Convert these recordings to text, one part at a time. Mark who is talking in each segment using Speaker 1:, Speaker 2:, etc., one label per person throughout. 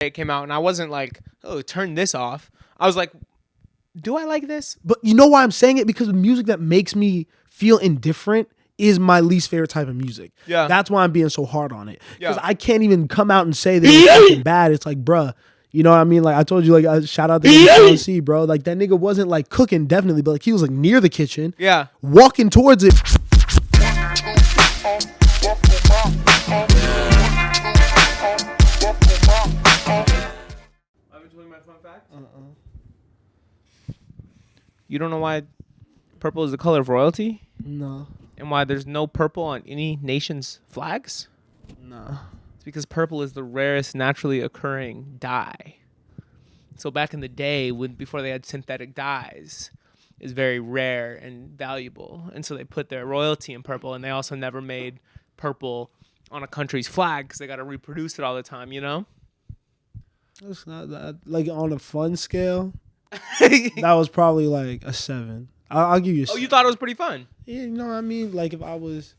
Speaker 1: it came out, and I wasn't like, oh, turn this off. I was like, do I like this?
Speaker 2: But you know why I'm saying it? Because the music that makes me feel indifferent is my least favorite type of music.
Speaker 1: Yeah.
Speaker 2: That's why I'm being so hard on it. Because
Speaker 1: Yeah.
Speaker 2: I can't even come out and say that it's fucking bad. It's like, bruh, you know what I mean? Like I told you, like shout out to MC, bro. Like that nigga wasn't like cooking, definitely, but like he was like near the kitchen,
Speaker 1: Yeah.
Speaker 2: walking towards it.
Speaker 1: You don't know why purple is the color of royalty?
Speaker 2: No.
Speaker 1: And why there's no purple on any nation's flags?
Speaker 2: No.
Speaker 1: It's because purple is the rarest naturally occurring dye. So back in the day, before they had synthetic dyes, it's very rare and valuable. And so they put their royalty in purple, and they also never made purple on a country's flag because they got to reproduce it all the time, you know?
Speaker 2: It's not that. Like on a fun scale, that was probably like a 7. I'll give you a 7.
Speaker 1: Oh, you thought it was pretty fun?
Speaker 2: Yeah, you know what I mean? Like if I was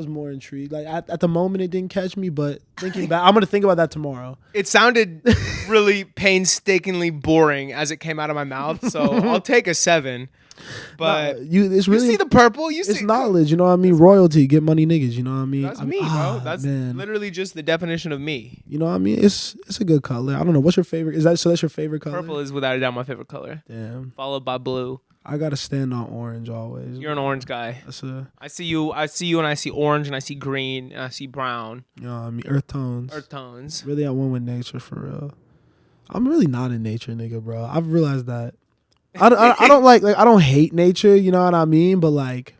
Speaker 2: more intrigued. Like at the moment it didn't catch me, but thinking back, I'm gonna think about that tomorrow.
Speaker 1: It sounded really painstakingly boring as it came out of my mouth, so I'll take a 7. But
Speaker 2: It's really,
Speaker 1: you see the purple,
Speaker 2: it's knowledge, you know what I mean? Royalty, get money niggas, you know what I mean?
Speaker 1: That's me, bro. That's
Speaker 2: man.
Speaker 1: literally just the definition of me.
Speaker 2: You know what I mean? It's a good color. I don't know. What's your favorite? That's your favorite color?
Speaker 1: Purple is without a doubt my favorite color.
Speaker 2: Damn.
Speaker 1: Followed by blue.
Speaker 2: I gotta stand on orange always.
Speaker 1: You're an orange guy. I see you and I see orange and I see green and I see brown.
Speaker 2: You know what I mean? Earth tones.
Speaker 1: Earth tones.
Speaker 2: Really at one with nature for real. I'm really not in nature, nigga, bro. I've realized that. I don't like I don't hate nature, you know what I mean? But like,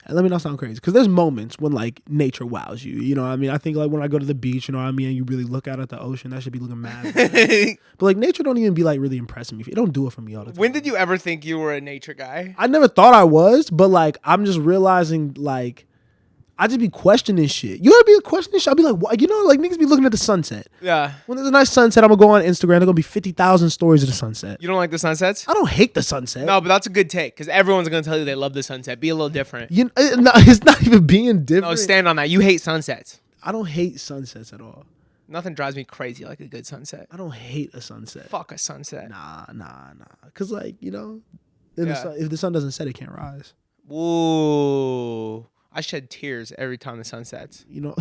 Speaker 2: let me not sound crazy, because there's moments when like nature wows you, you know what I mean? I think like when I go to the beach, you know what I mean, and you really look out at the ocean, that should be looking mad. But like nature don't even be like really impressing me. It don't do it for me all the time.
Speaker 1: When did you ever think you were a nature guy?
Speaker 2: I never thought I was, but like I'm just realizing like I just be questioning shit. You ever be questioning shit? I'll be like, what? You know, like niggas be looking at the sunset.
Speaker 1: Yeah.
Speaker 2: When there's a nice sunset, I'm gonna go on Instagram. There's gonna be 50,000 stories of the sunset.
Speaker 1: You don't like the sunsets?
Speaker 2: I don't hate the sunset.
Speaker 1: No, but that's a good take because everyone's gonna tell you they love the sunset. Be a little different.
Speaker 2: No, it's not even being different.
Speaker 1: No, stand on that. You hate sunsets.
Speaker 2: I don't hate sunsets at all.
Speaker 1: Nothing drives me crazy like a good sunset.
Speaker 2: I don't hate a sunset.
Speaker 1: Fuck a sunset.
Speaker 2: Nah. Cause like, you know, then
Speaker 1: Yeah.
Speaker 2: if the sun doesn't set, it can't rise.
Speaker 1: Ooh. I shed tears every time the sun sets.
Speaker 2: You know,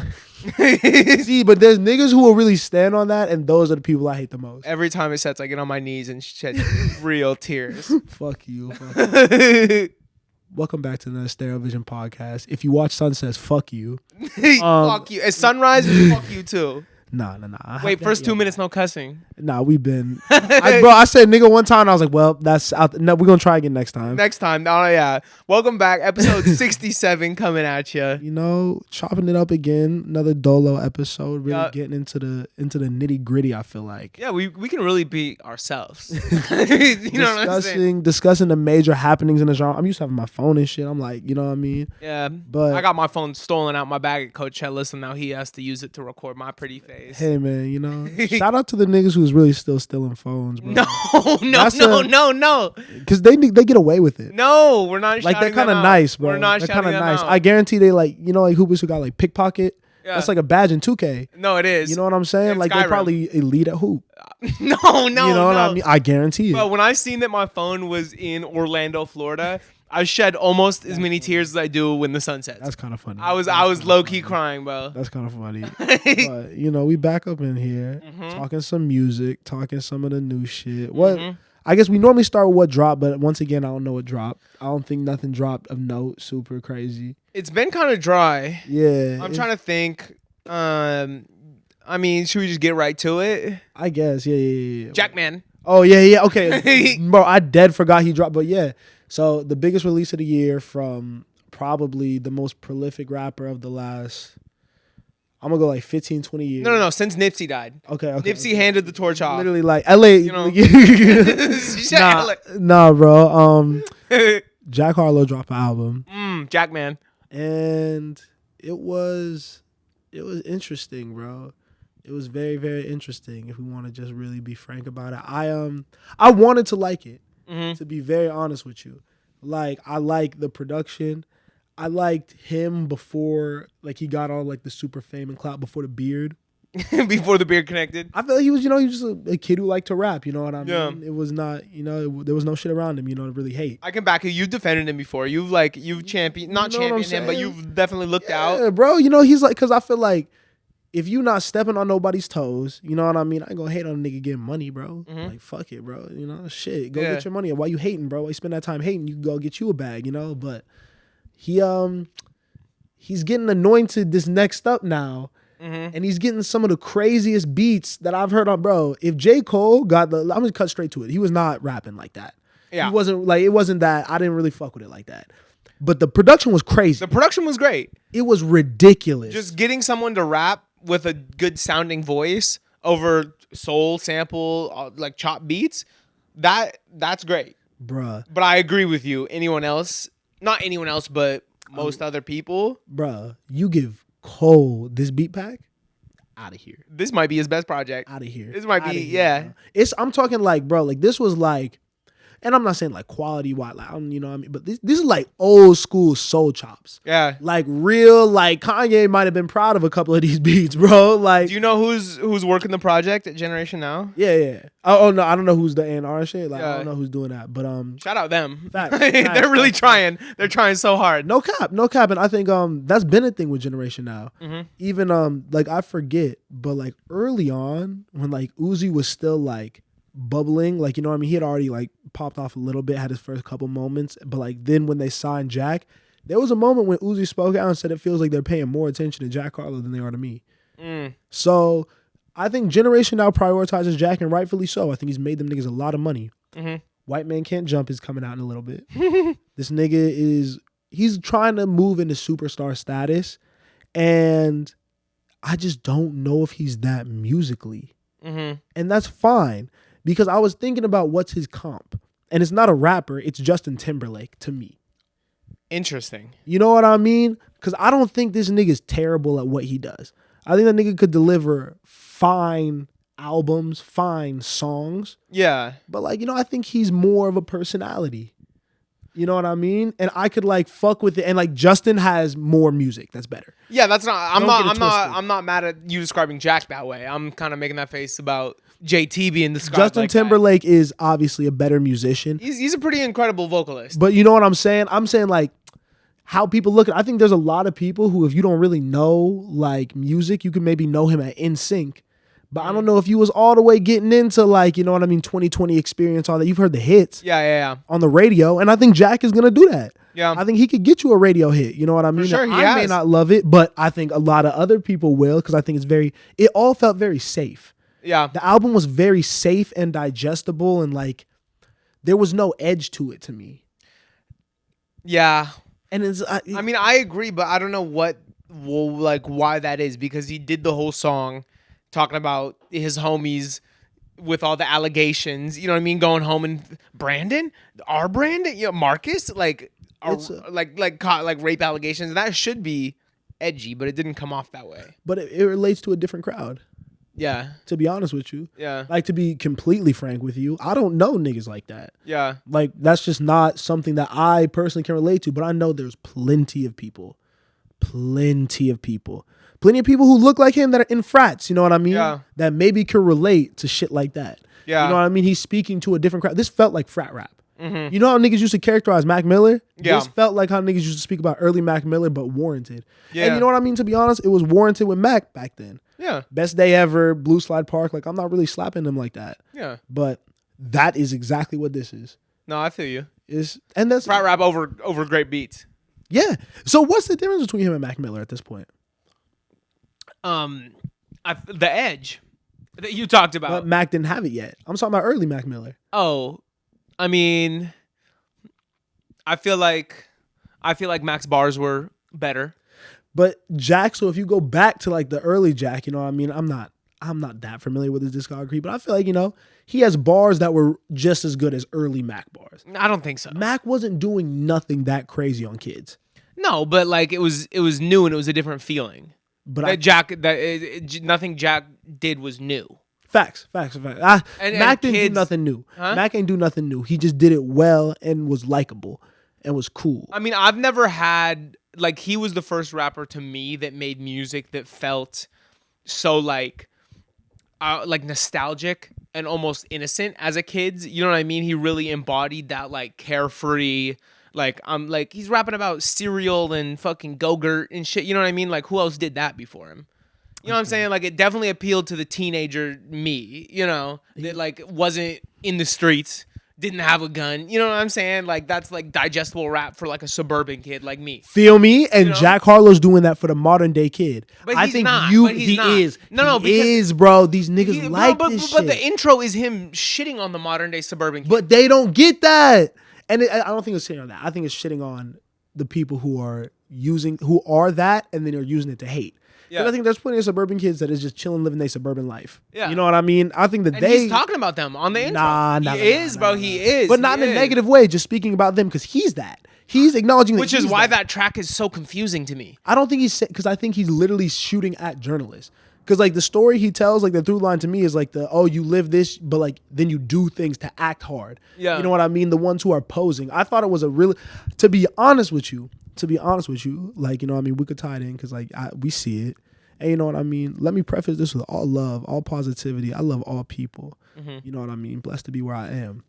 Speaker 2: see, but there's niggas who will really stand on that, and those are the people I hate the most.
Speaker 1: Every time it sets, I get on my knees and shed real tears.
Speaker 2: Fuck you. Welcome back to the TheStereovision podcast. If you watch sunsets, fuck you.
Speaker 1: Fuck you. At sunrise, fuck you too.
Speaker 2: Nah.
Speaker 1: Wait, first 2 minutes, no cussing.
Speaker 2: Nah, we've been. I said nigga one time, and I was like, well, that's out. No, we're gonna try again next time.
Speaker 1: Next time. Oh, yeah. Welcome back. Episode 67 coming at you.
Speaker 2: You know, chopping it up again. Another Dolo episode. Really getting into the nitty gritty. I feel like.
Speaker 1: Yeah, we can really be ourselves. You know what I'm saying?
Speaker 2: Discussing the major happenings in the genre. I'm used to having my phone and shit. I'm like, you know what I mean?
Speaker 1: Yeah.
Speaker 2: But
Speaker 1: I got my phone stolen out my bag at Coachella, so now he has to use it to record my pretty face.
Speaker 2: Hey man, you know, shout out to the niggas who's really still stealing phones, bro.
Speaker 1: No.
Speaker 2: Because they get away with it.
Speaker 1: No, we're not.
Speaker 2: Like they're kind of nice, bro.
Speaker 1: We're not.
Speaker 2: They're kind of nice.
Speaker 1: Out.
Speaker 2: I guarantee they like, you know, like hoopers who got like pickpocket. Yeah. That's like a badge in 2K.
Speaker 1: No, it is.
Speaker 2: You know what I'm saying?
Speaker 1: It's
Speaker 2: like
Speaker 1: Skyrim.
Speaker 2: they probably elite at hoop.
Speaker 1: No.
Speaker 2: You know what I mean? I guarantee it.
Speaker 1: But when I seen that my phone was in Orlando, Florida, I shed almost as many tears as I do when the sun sets.
Speaker 2: That's kind of funny.
Speaker 1: I was low key crying, bro.
Speaker 2: That's kind of funny. But you know, we back up in here talking some music, talking some of the new shit. What? I guess we normally start with what dropped, but once again, I don't know what dropped. I don't think nothing dropped of note, super crazy.
Speaker 1: It's been kind of dry.
Speaker 2: Yeah.
Speaker 1: I'm trying to think. I mean, should we just get right to it?
Speaker 2: I guess. Yeah.
Speaker 1: Jackman.
Speaker 2: Oh, yeah. Okay. Bro, I dead forgot he dropped, but yeah. So the biggest release of the year from probably the most prolific rapper of the last, I'm going to go like 15, 20 years.
Speaker 1: No. Since Nipsey died.
Speaker 2: Okay.
Speaker 1: Nipsey handed the torch off.
Speaker 2: Literally like LA. You know. Nah, bro. Jack Harlow dropped an album.
Speaker 1: Jackman.
Speaker 2: And it was interesting, bro. It was very, very interesting, if we want to just really be frank about it. I wanted to like it, to be very honest with you. Like, I like the production. I liked him before, like, he got all, like, the super fame and clout before the beard.
Speaker 1: before the beard connected.
Speaker 2: I feel like he was just a kid who liked to rap. You know what I
Speaker 1: Yeah.
Speaker 2: mean? It was not, there was no shit around him, to really hate.
Speaker 1: I can back you. You've defended him before. You've championed, not
Speaker 2: You know what I'm
Speaker 1: championed him, but
Speaker 2: saying?
Speaker 1: you've definitely looked out.
Speaker 2: Yeah, bro. He's like, because I feel like if you not stepping on nobody's toes, you know what I mean? I ain't gonna hate on a nigga getting money, bro. Like, fuck it, bro. Shit. Go get your money. Why you hating, bro? Why you spend that time hating? You can go get you a bag, But he's getting anointed this next up now. And he's getting some of the craziest beats that I've heard on, bro. If J. Cole I'm gonna cut straight to it. He was not rapping like that.
Speaker 1: Yeah.
Speaker 2: He wasn't like, it wasn't that. I didn't really fuck with it like that. But the production was crazy.
Speaker 1: The production was great.
Speaker 2: It was ridiculous.
Speaker 1: Just getting someone to rap with a good sounding voice over soul sample, like chop beats, that's great.
Speaker 2: Bruh.
Speaker 1: But I agree with you. Not anyone else, but most other people.
Speaker 2: Bruh, you give Cole this beat pack, out of here.
Speaker 1: This might be his best project.
Speaker 2: Out of here.
Speaker 1: This might
Speaker 2: Outta
Speaker 1: be,
Speaker 2: here,
Speaker 1: yeah.
Speaker 2: Bro. I'm talking like, bro, like this was like, and I'm not saying like quality wise, like, you know what I mean? But this is like old school soul chops.
Speaker 1: Yeah.
Speaker 2: Like real, like Kanye might have been proud of a couple of these beats, bro. Like,
Speaker 1: Do you know who's working the project at Generation Now?
Speaker 2: yeah. Oh no, I don't know who's the A&R and shit. Like, I
Speaker 1: Yeah.
Speaker 2: don't know who's doing that. But
Speaker 1: Shout out them.
Speaker 2: Facts,
Speaker 1: They're really
Speaker 2: facts.
Speaker 1: trying. They're trying so hard.
Speaker 2: no cap. And I think that's been a thing with Generation Now.
Speaker 1: Mm-hmm.
Speaker 2: Even like I forget, but like early on when like Uzi was still like bubbling, like, you know what I mean, he had already like popped off a little bit, had his first couple moments, but like then when they signed Jack, there was a moment when Uzi spoke out and said it feels like they're paying more attention to Jack Harlow than they are to me. So I think Generation Now prioritizes Jack, and rightfully so. I think he's made them niggas a lot of money. White Man Can't Jump is coming out in a little bit. This nigga he's trying to move into superstar status, and I just don't know if he's that musically. And that's fine, because I was thinking about what's his comp, and it's not a rapper, it's Justin Timberlake to me.
Speaker 1: Interesting.
Speaker 2: You know what I mean? Because I don't think this nigga's terrible at what he does. I think that nigga could deliver fine albums, fine songs.
Speaker 1: Yeah.
Speaker 2: But like, I think he's more of a personality. You know what I mean? And I could like fuck with it. And like Justin has more music that's better.
Speaker 1: Yeah, that's not.
Speaker 2: Don't get it twisted.
Speaker 1: I'm not mad at you describing Jack that way. I'm kind of making that face about JT being described.
Speaker 2: Justin
Speaker 1: like that.
Speaker 2: Timberlake is obviously a better musician.
Speaker 1: He's a pretty incredible vocalist.
Speaker 2: But you know what I'm saying? I'm saying like how people look at, I think there's a lot of people who, if you don't really know like music, you can maybe know him at NSYNC. But I don't know if you was all the way getting into like, you know what I mean, 2020 experience, all that. You've heard the hits
Speaker 1: Yeah.
Speaker 2: on the radio. And I think Jack is going to do that.
Speaker 1: Yeah.
Speaker 2: I think he could get you a radio hit. You know what I mean?
Speaker 1: sure,
Speaker 2: Now,
Speaker 1: he
Speaker 2: I may
Speaker 1: has.
Speaker 2: not love it, but I think a lot of other people will, because I think it all felt very safe.
Speaker 1: Yeah.
Speaker 2: The album was very safe and digestible, and like there was no edge to it to me.
Speaker 1: Yeah.
Speaker 2: And it's
Speaker 1: I mean, I agree, but I don't know why that is, because he did the whole song talking about his homies with all the allegations, you know what I mean, going home, and Brandon, Marcus, like rape allegations. That should be edgy, but it didn't come off that way.
Speaker 2: but it relates to a different crowd.
Speaker 1: Yeah.
Speaker 2: To be honest with you,
Speaker 1: Yeah.
Speaker 2: like to be completely frank with you, I don't know niggas like that.
Speaker 1: Yeah.
Speaker 2: Like that's just not something that I personally can relate to. But I know there's plenty of people who look like him that are in frats, you know what I mean?
Speaker 1: Yeah.
Speaker 2: That maybe could relate to shit like that.
Speaker 1: Yeah.
Speaker 2: You know what I mean? He's speaking to a different crowd. This felt like frat rap. You know how niggas used to characterize Mac Miller?
Speaker 1: Yeah.
Speaker 2: This felt like how niggas used to speak about early Mac Miller, but warranted.
Speaker 1: Yeah.
Speaker 2: And you know what I mean? To be honest, it was warranted with Mac back then.
Speaker 1: Yeah.
Speaker 2: Best day ever, Blue Slide Park. Like, I'm not really slapping them like that.
Speaker 1: Yeah.
Speaker 2: But that is exactly what this is.
Speaker 1: No, I feel you.
Speaker 2: And that's
Speaker 1: Frat rap over great beats.
Speaker 2: yeah. So what's the difference between him and Mac Miller at this point?
Speaker 1: The edge that you talked about.
Speaker 2: But Mac didn't have it yet. I'm talking about early Mac Miller.
Speaker 1: Oh, I mean, I feel like Mac's bars were better.
Speaker 2: But Jack, so if you go back to like the early Jack, you know what I mean? I'm not that familiar with his discography, but I feel like, he has bars that were just as good as early Mac bars.
Speaker 1: I don't think so.
Speaker 2: Mac wasn't doing nothing that crazy on kids.
Speaker 1: No, but like it was new, and it was a different feeling.
Speaker 2: But
Speaker 1: Nothing Jack did was new.
Speaker 2: Facts.
Speaker 1: And
Speaker 2: Mac didn't
Speaker 1: kids-
Speaker 2: do nothing new.
Speaker 1: Huh?
Speaker 2: Mac ain't do nothing new. He just did it well and was likable and was cool.
Speaker 1: I mean, I've never had, like, he was the first rapper to me that made music that felt so like nostalgic and almost innocent as a kid. You know what I mean? He really embodied that like carefree. Like like he's rapping about cereal and fucking Go-Gurt and shit. You know what I mean? Like who else did that before him? You know what I'm saying? Like it definitely appealed to the teenager me, you know, that like wasn't in the streets, didn't have a gun. You know what I'm saying? Like that's like digestible rap for like a suburban kid like me.
Speaker 2: Feel me? And Jack Harlow's doing that for the modern day kid.
Speaker 1: But
Speaker 2: I
Speaker 1: he's
Speaker 2: think
Speaker 1: not.
Speaker 2: you
Speaker 1: But he's
Speaker 2: he
Speaker 1: not.
Speaker 2: is.
Speaker 1: No,
Speaker 2: he is, bro. These niggas like this shit.
Speaker 1: But the intro is him shitting on the modern day suburban kid.
Speaker 2: But they don't get that. And I don't think it's shitting on that. I think it's shitting on the people who are that and then are using it to hate. Because I think there's plenty of suburban kids that is just chilling, living their suburban life. Yeah. You know what I mean? I think that
Speaker 1: he's talking about them on the intro. He is.
Speaker 2: But not in a negative way, just speaking about them because he's that. He's acknowledging that.
Speaker 1: Which is why that track is so confusing to me.
Speaker 2: I don't think because I think he's literally shooting at journalists. Because like the story he tells, like the through line to me is like you live this, but like then you do things to act hard. Yeah. You know what I mean? The ones who are posing. I thought it was to be honest with you, like, you know what I mean? We could tie it in because like we see it. And you know what I mean? Let me preface this with all love, all positivity. I love all people. Mm-hmm. You know what I mean? Blessed to be where I am.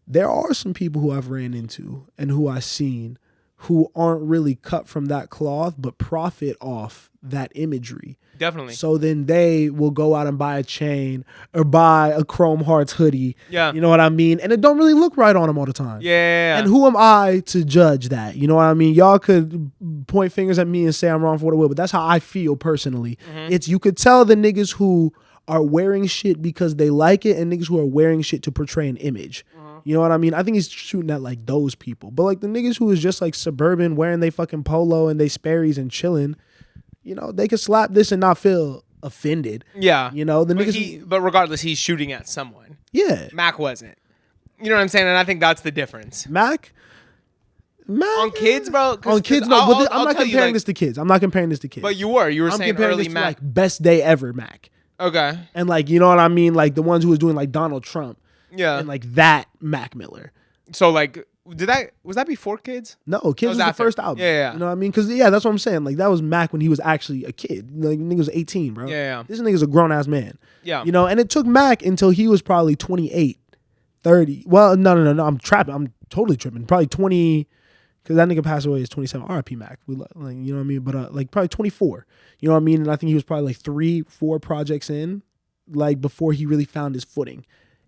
Speaker 2: There are some people who I've ran into and who I've seen who aren't really cut from that cloth, but profit off that imagery.
Speaker 1: Definitely.
Speaker 2: So then they will go out and buy a chain or buy a Chrome Hearts hoodie. Yeah. You know what I mean? And it don't really look right on them all the time.
Speaker 1: Yeah.
Speaker 2: And who am I to judge that? You know what I mean? Y'all could point fingers at me and say I'm wrong for what I will, but that's how I feel personally. Mm-hmm. You could tell the niggas who are wearing shit because they like it and niggas who are wearing shit to portray an image. You know what I mean? I think he's shooting at like those people. But like the niggas who is just like suburban wearing they fucking polo and they Sperry's and chilling, you know, they could slap this and not feel offended.
Speaker 1: Yeah.
Speaker 2: You know,
Speaker 1: but regardless, he's shooting at someone.
Speaker 2: Yeah.
Speaker 1: Mac wasn't. You know what I'm saying? And I think that's the difference.
Speaker 2: Mac
Speaker 1: on kids, bro.
Speaker 2: On kids, no. I'm not comparing this to kids. I'm not comparing this to kids.
Speaker 1: But you were saying early Mac.
Speaker 2: Like best day ever Mac.
Speaker 1: Okay.
Speaker 2: And like, you know what I mean? Like the ones who was doing like Donald Trump.
Speaker 1: Yeah.
Speaker 2: And like that Mac Miller.
Speaker 1: So like, was that before Kids?
Speaker 2: No, Kids was the first album.
Speaker 1: Yeah.
Speaker 2: You know what I mean? Because that's what I'm saying. Like that was Mac when he was actually a kid. Like nigga was 18, bro.
Speaker 1: Yeah.
Speaker 2: This nigga's a grown ass man.
Speaker 1: Yeah.
Speaker 2: You know, and it took Mac until he was probably 28, 30. Well, no. I'm trapping. I'm totally tripping. Probably 20. Because that nigga passed away is 27. R.I.P. Mac. You know what I mean? But like probably 24. You know what I mean? And I think he was probably like 3-4 projects in, like before he really found his footing.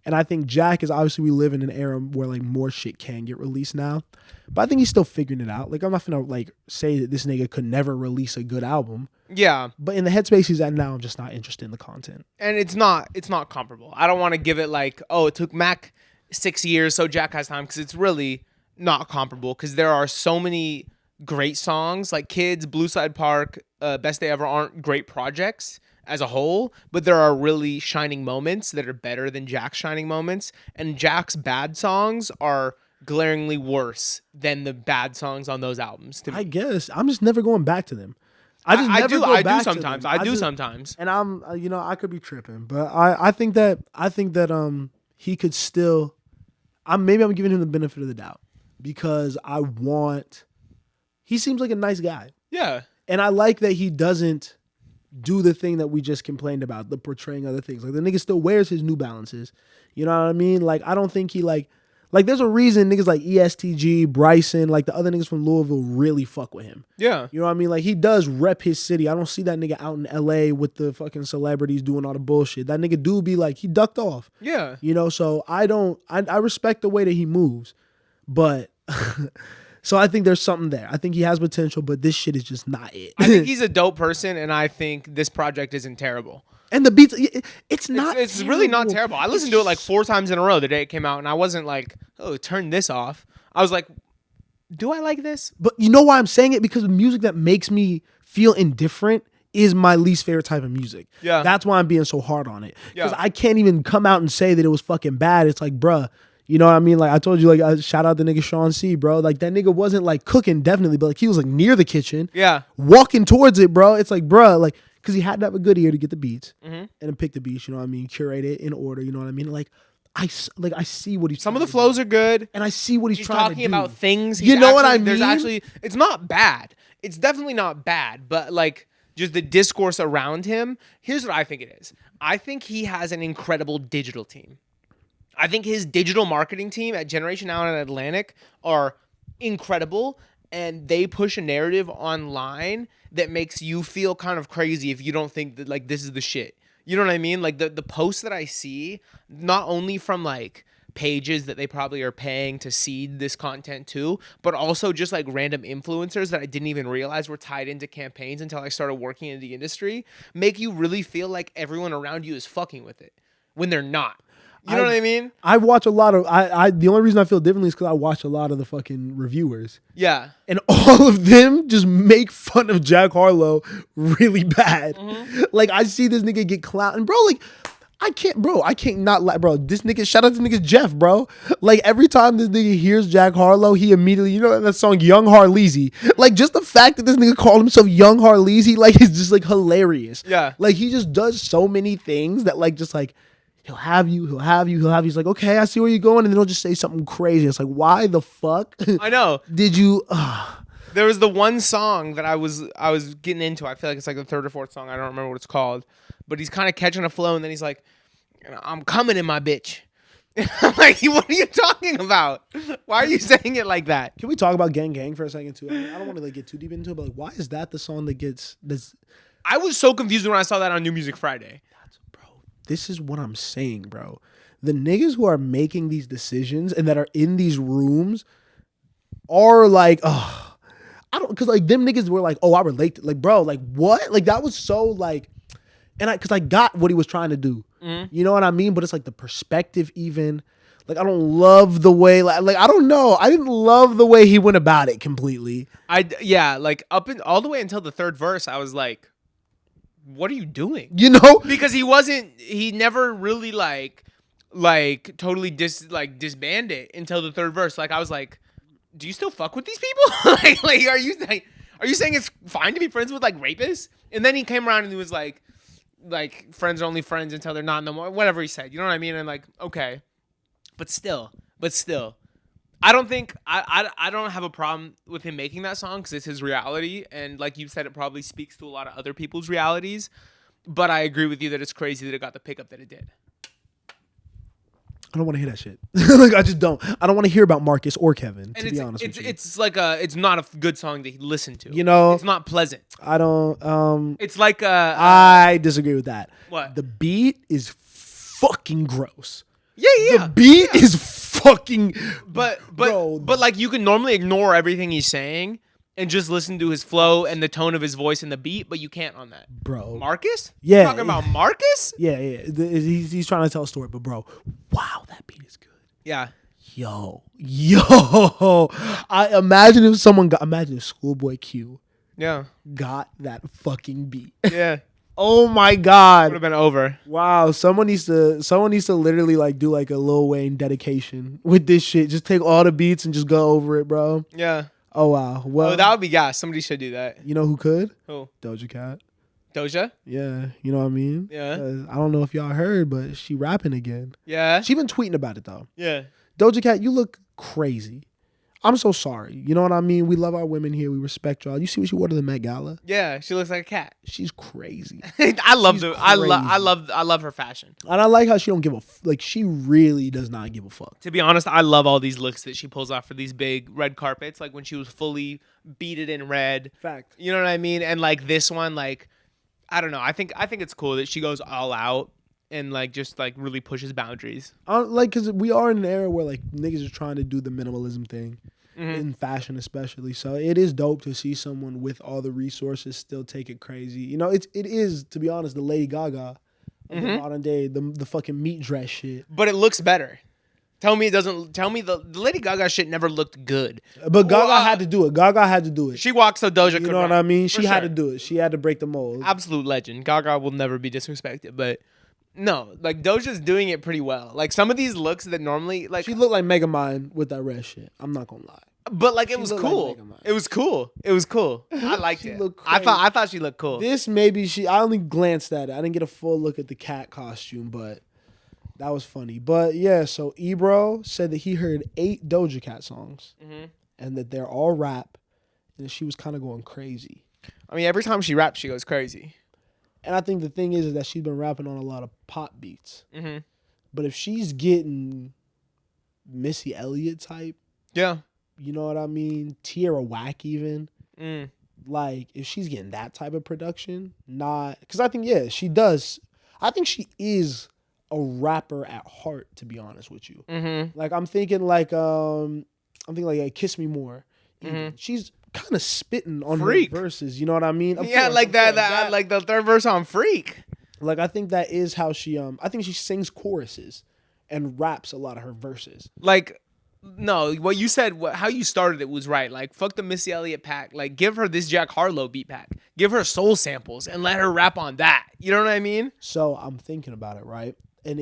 Speaker 2: And I think Jack is obviously we live in an era where like more shit can get released now. But I think he's still figuring it out. Like I'm not gonna like say that this nigga could never release a good album.
Speaker 1: Yeah.
Speaker 2: But in the headspace he's at now, I'm just not interested in the content.
Speaker 1: And it's not comparable. I don't want to give it like, oh, it took Mac 6 years, so Jack has time, because it's really not comparable, because there are so many great songs. Like Kids, Blue Side Park, Best Day Ever aren't great projects as a whole, but there are really shining moments that are better than Jack's shining moments, and Jack's bad songs are glaringly worse than the bad songs on those albums to me.
Speaker 2: I guess I'm just never going back to them. I do sometimes. And I'm I could be tripping, but I think that he could still I'm giving him the benefit of the doubt because he seems like a nice guy.
Speaker 1: Yeah.
Speaker 2: And I like that he doesn't do the thing that we just complained about, the portraying other things. Like the nigga still wears his New Balances. You know what I mean? Like I don't think he like there's a reason niggas like ESTG, Bryson, like the other niggas from Louisville really fuck with him. Yeah. You know what I mean? Like he does rep his city. I don't see that nigga out in LA with the fucking celebrities doing all the bullshit. That nigga do be like, he ducked off. Yeah. You know, so I respect the way that he moves. But so I think there's something there. I think he has potential, but this shit is just not it.
Speaker 1: I think he's a dope person, and I think this project isn't terrible.
Speaker 2: And the beats, it's not.
Speaker 1: It's really not terrible. I listened to it like 4 times in a row the day it came out, and I wasn't like, oh, turn this off. I was like, do I like this?
Speaker 2: But you know why I'm saying it? Because the music that makes me feel indifferent is my least favorite type of music. Yeah. That's why I'm being so hard on it. Because I can't even come out and say that it was fucking bad. It's like, bruh. You know what I mean? Like I told you, like I shout out the nigga Sean C, bro. Like that nigga wasn't like cooking, definitely, but like he was like near the kitchen, walking towards it, bro. It's like, bro, like because he had to have a good ear to get the beats and then pick the beats. You know what I mean? Curate it in order. You know what I mean? Like I see what he's.
Speaker 1: Some of the flows are good,
Speaker 2: and I see what he's trying to do.
Speaker 1: Talking about things.
Speaker 2: You know what I mean?
Speaker 1: It's not bad. It's definitely not bad, but like just the discourse around him. Here's what I think it is. I think he has an incredible digital team. I think his digital marketing team at Generation Now and Atlantic are incredible, and they push a narrative online that makes you feel kind of crazy if you don't think that like this is the shit. You know what I mean? Like the posts that I see, not only from like pages that they probably are paying to seed this content to, but also just like random influencers that I didn't even realize were tied into campaigns until I started working in the industry, make you really feel like everyone around you is fucking with it when they're not. You know what I mean?
Speaker 2: I watch a lot of I the only reason I feel differently is because I watch a lot of the fucking reviewers.
Speaker 1: Yeah.
Speaker 2: And all of them just make fun of Jack Harlow really bad. Like I see this nigga get clowned, and bro, like I can't not like, bro, this nigga, shout out to nigga Jeff, bro. Like every time this nigga hears Jack Harlow, he immediately, you know that song Young Harleasy? Like just the fact that this nigga called himself Young Harleasy, like is just like hilarious.
Speaker 1: Yeah.
Speaker 2: Like he just does so many things that like just like he'll have you. He's like, okay, I see where you're going, and then he'll just say something crazy. It's like, why the fuck?
Speaker 1: I know.
Speaker 2: Did you?
Speaker 1: There was the one song that I was getting into. I feel like it's like the third or fourth song. I don't remember what it's called, but he's kind of catching a flow, and then he's like, "I'm coming in my bitch." I'm like, what are you talking about? Why are you saying it like that?
Speaker 2: Can we talk about Gang Gang for a second too? I mean, I don't want to like get too deep into it, but like, why is that the song that gets this?
Speaker 1: I was so confused when I saw that on New Music Friday.
Speaker 2: This is what I'm saying, bro. The niggas who are making these decisions and that are in these rooms are like, I don't, because like them niggas were like, oh, I relate to, like, bro, like what? Like that was so like, and because I got what he was trying to do. You know what I mean? But it's like the perspective even. Like I don't love the way, like I don't know. I didn't love the way he went about it completely.
Speaker 1: Like up in all the way until the third verse, I was like, what are you doing?
Speaker 2: You know?
Speaker 1: Because he never really like totally disbanded until the third verse. Like I was like, do you still fuck with these people? like are you saying it's fine to be friends with like rapists? And then he came around and he was like friends are only friends until they're not no more. Whatever he said. You know what I mean? And like, okay. But still. I don't think I don't have a problem with him making that song because it's his reality, and like you said, it probably speaks to a lot of other people's realities. But I agree with you that it's crazy that it got the pickup that it did.
Speaker 2: I don't want to hear that shit. Like I just don't. I don't want to hear about Marcus or Kevin. To be honest with you,
Speaker 1: it's like it's not a good song to listen to.
Speaker 2: You know,
Speaker 1: it's not pleasant.
Speaker 2: I don't.
Speaker 1: It's like
Speaker 2: I disagree with that.
Speaker 1: What?
Speaker 2: The beat is fucking gross.
Speaker 1: Yeah.
Speaker 2: The beat is fucking.
Speaker 1: But
Speaker 2: bro.
Speaker 1: like you can normally ignore everything he's saying and just listen to his flow and the tone of his voice and the beat, but you can't on that.
Speaker 2: Bro.
Speaker 1: Marcus?
Speaker 2: Yeah.
Speaker 1: You're talking about Marcus?
Speaker 2: Yeah. He's trying to tell a story, but bro, wow, that beat is good.
Speaker 1: Yeah.
Speaker 2: Yo. I imagine if Schoolboy Q got that fucking beat.
Speaker 1: Yeah.
Speaker 2: Oh my God.
Speaker 1: Would have been over.
Speaker 2: Wow. Someone needs to literally like do like a Lil Wayne dedication with this shit. Just take all the beats and just go over it, bro.
Speaker 1: Yeah.
Speaker 2: Oh wow. Well,
Speaker 1: that would be gas. Somebody should do that.
Speaker 2: You know who could?
Speaker 1: Who?
Speaker 2: Doja Cat.
Speaker 1: Doja?
Speaker 2: Yeah. You know what I mean?
Speaker 1: Yeah.
Speaker 2: I don't know if y'all heard, but she rapping again.
Speaker 1: Yeah.
Speaker 2: She been tweeting about it though.
Speaker 1: Yeah.
Speaker 2: Doja Cat, you look crazy. I'm so sorry. You know what I mean? We love our women here. We respect y'all. You see what she wore to the Met Gala?
Speaker 1: Yeah, she looks like a cat.
Speaker 2: She's crazy.
Speaker 1: I love her fashion.
Speaker 2: And I like how she don't give a like. She really does not give a fuck.
Speaker 1: To be honest, I love all these looks that she pulls off for these big red carpets. Like when she was fully beaded in red.
Speaker 2: Fact.
Speaker 1: You know what I mean? And like this one, like I don't know. I think it's cool that she goes all out and like just like really pushes boundaries.
Speaker 2: Like because we are in an era where like niggas are trying to do the minimalism thing. In fashion especially. So it is dope to see someone with all the resources still take it crazy. You know, it is, to be honest, the Lady Gaga of the modern day, the fucking meat dress shit.
Speaker 1: But it looks better. Tell me the Lady Gaga shit never looked good.
Speaker 2: But Gaga had to do it. Gaga had to do it.
Speaker 1: She walked so Doja could
Speaker 2: You know
Speaker 1: run,
Speaker 2: what I mean? She had
Speaker 1: sure.
Speaker 2: to do it. She had to break the mold.
Speaker 1: Absolute legend. Gaga will never be disrespected, but no, like Doja's doing it pretty well. Like some of these looks that normally like
Speaker 2: she looked like Megamind with that red shit. I'm not gonna lie.
Speaker 1: But like it was cool. It was cool. I liked it. I thought she looked cool.
Speaker 2: This maybe I only glanced at it. I didn't get a full look at the cat costume, but that was funny. But yeah, so Ebro said that he heard 8 Doja Cat songs and that they're all rap, and she was kind of going crazy.
Speaker 1: I mean, every time she raps, she goes crazy.
Speaker 2: And I think the thing is that she's been rapping on a lot of pop beats.
Speaker 1: Mm-hmm.
Speaker 2: But if she's getting Missy Elliott type,
Speaker 1: Yeah.
Speaker 2: you know what I mean? Tierra Whack even.
Speaker 1: Mm.
Speaker 2: Like, if she's getting that type of production, not... Because I think, yeah, she does. I think she is a rapper at heart, to be honest with you.
Speaker 1: Mm-hmm.
Speaker 2: Like, I'm thinking like Kiss Me More.
Speaker 1: Mm-hmm.
Speaker 2: She's kind of spitting on
Speaker 1: Freak.
Speaker 2: her verses, you know what I mean? Of
Speaker 1: Yeah,
Speaker 2: course,
Speaker 1: like
Speaker 2: of
Speaker 1: that,
Speaker 2: course.
Speaker 1: that, like the third verse on Freak.
Speaker 2: Like, I think that is how she, I think she sings choruses and raps a lot of her verses.
Speaker 1: Like, no, what you said, how you started it was right. Like, fuck the Missy Elliott pack. Like, give her this Jack Harlow beat pack. Give her soul samples and let her rap on that. You know what I mean?
Speaker 2: So I'm thinking about it, right? And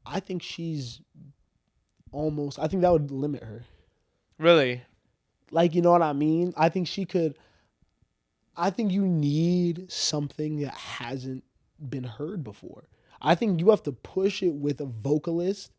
Speaker 2: I think she's I think that would limit her.
Speaker 1: Really?
Speaker 2: Like, you know what I mean? I think you need something that hasn't been heard before. I think you have to push it with a vocalist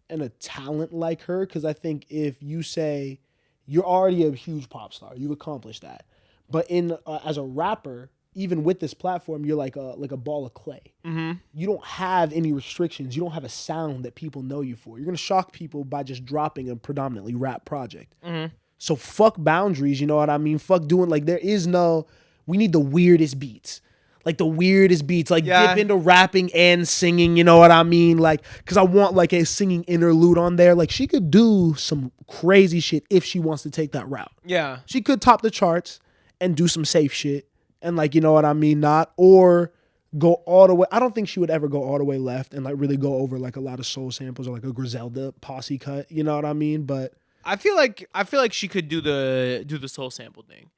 Speaker 2: and a talent like her, because I think if you say you're already a huge pop star, you've accomplished that. But as a rapper, even with this platform, you're like a ball of clay.
Speaker 1: Mm-hmm.
Speaker 2: You don't have any restrictions. You don't have a sound that people know you for. You're gonna shock people by just dropping a predominantly rap project.
Speaker 1: Mm-hmm.
Speaker 2: So fuck boundaries, you know what I mean? Fuck doing we need the weirdest beats. Like the weirdest beats, like dip into rapping and singing, you know what I mean? Like, cause I want like a singing interlude on there. Like she could do some crazy shit if she wants to take that route.
Speaker 1: Yeah.
Speaker 2: She could top the charts and do some safe shit and like, you know what I mean? Or go all the way. I don't think she would ever go all the way left and like really go over like a lot of soul samples or like a Griselda posse cut, you know what I mean? But
Speaker 1: I feel like she could do the soul sample thing.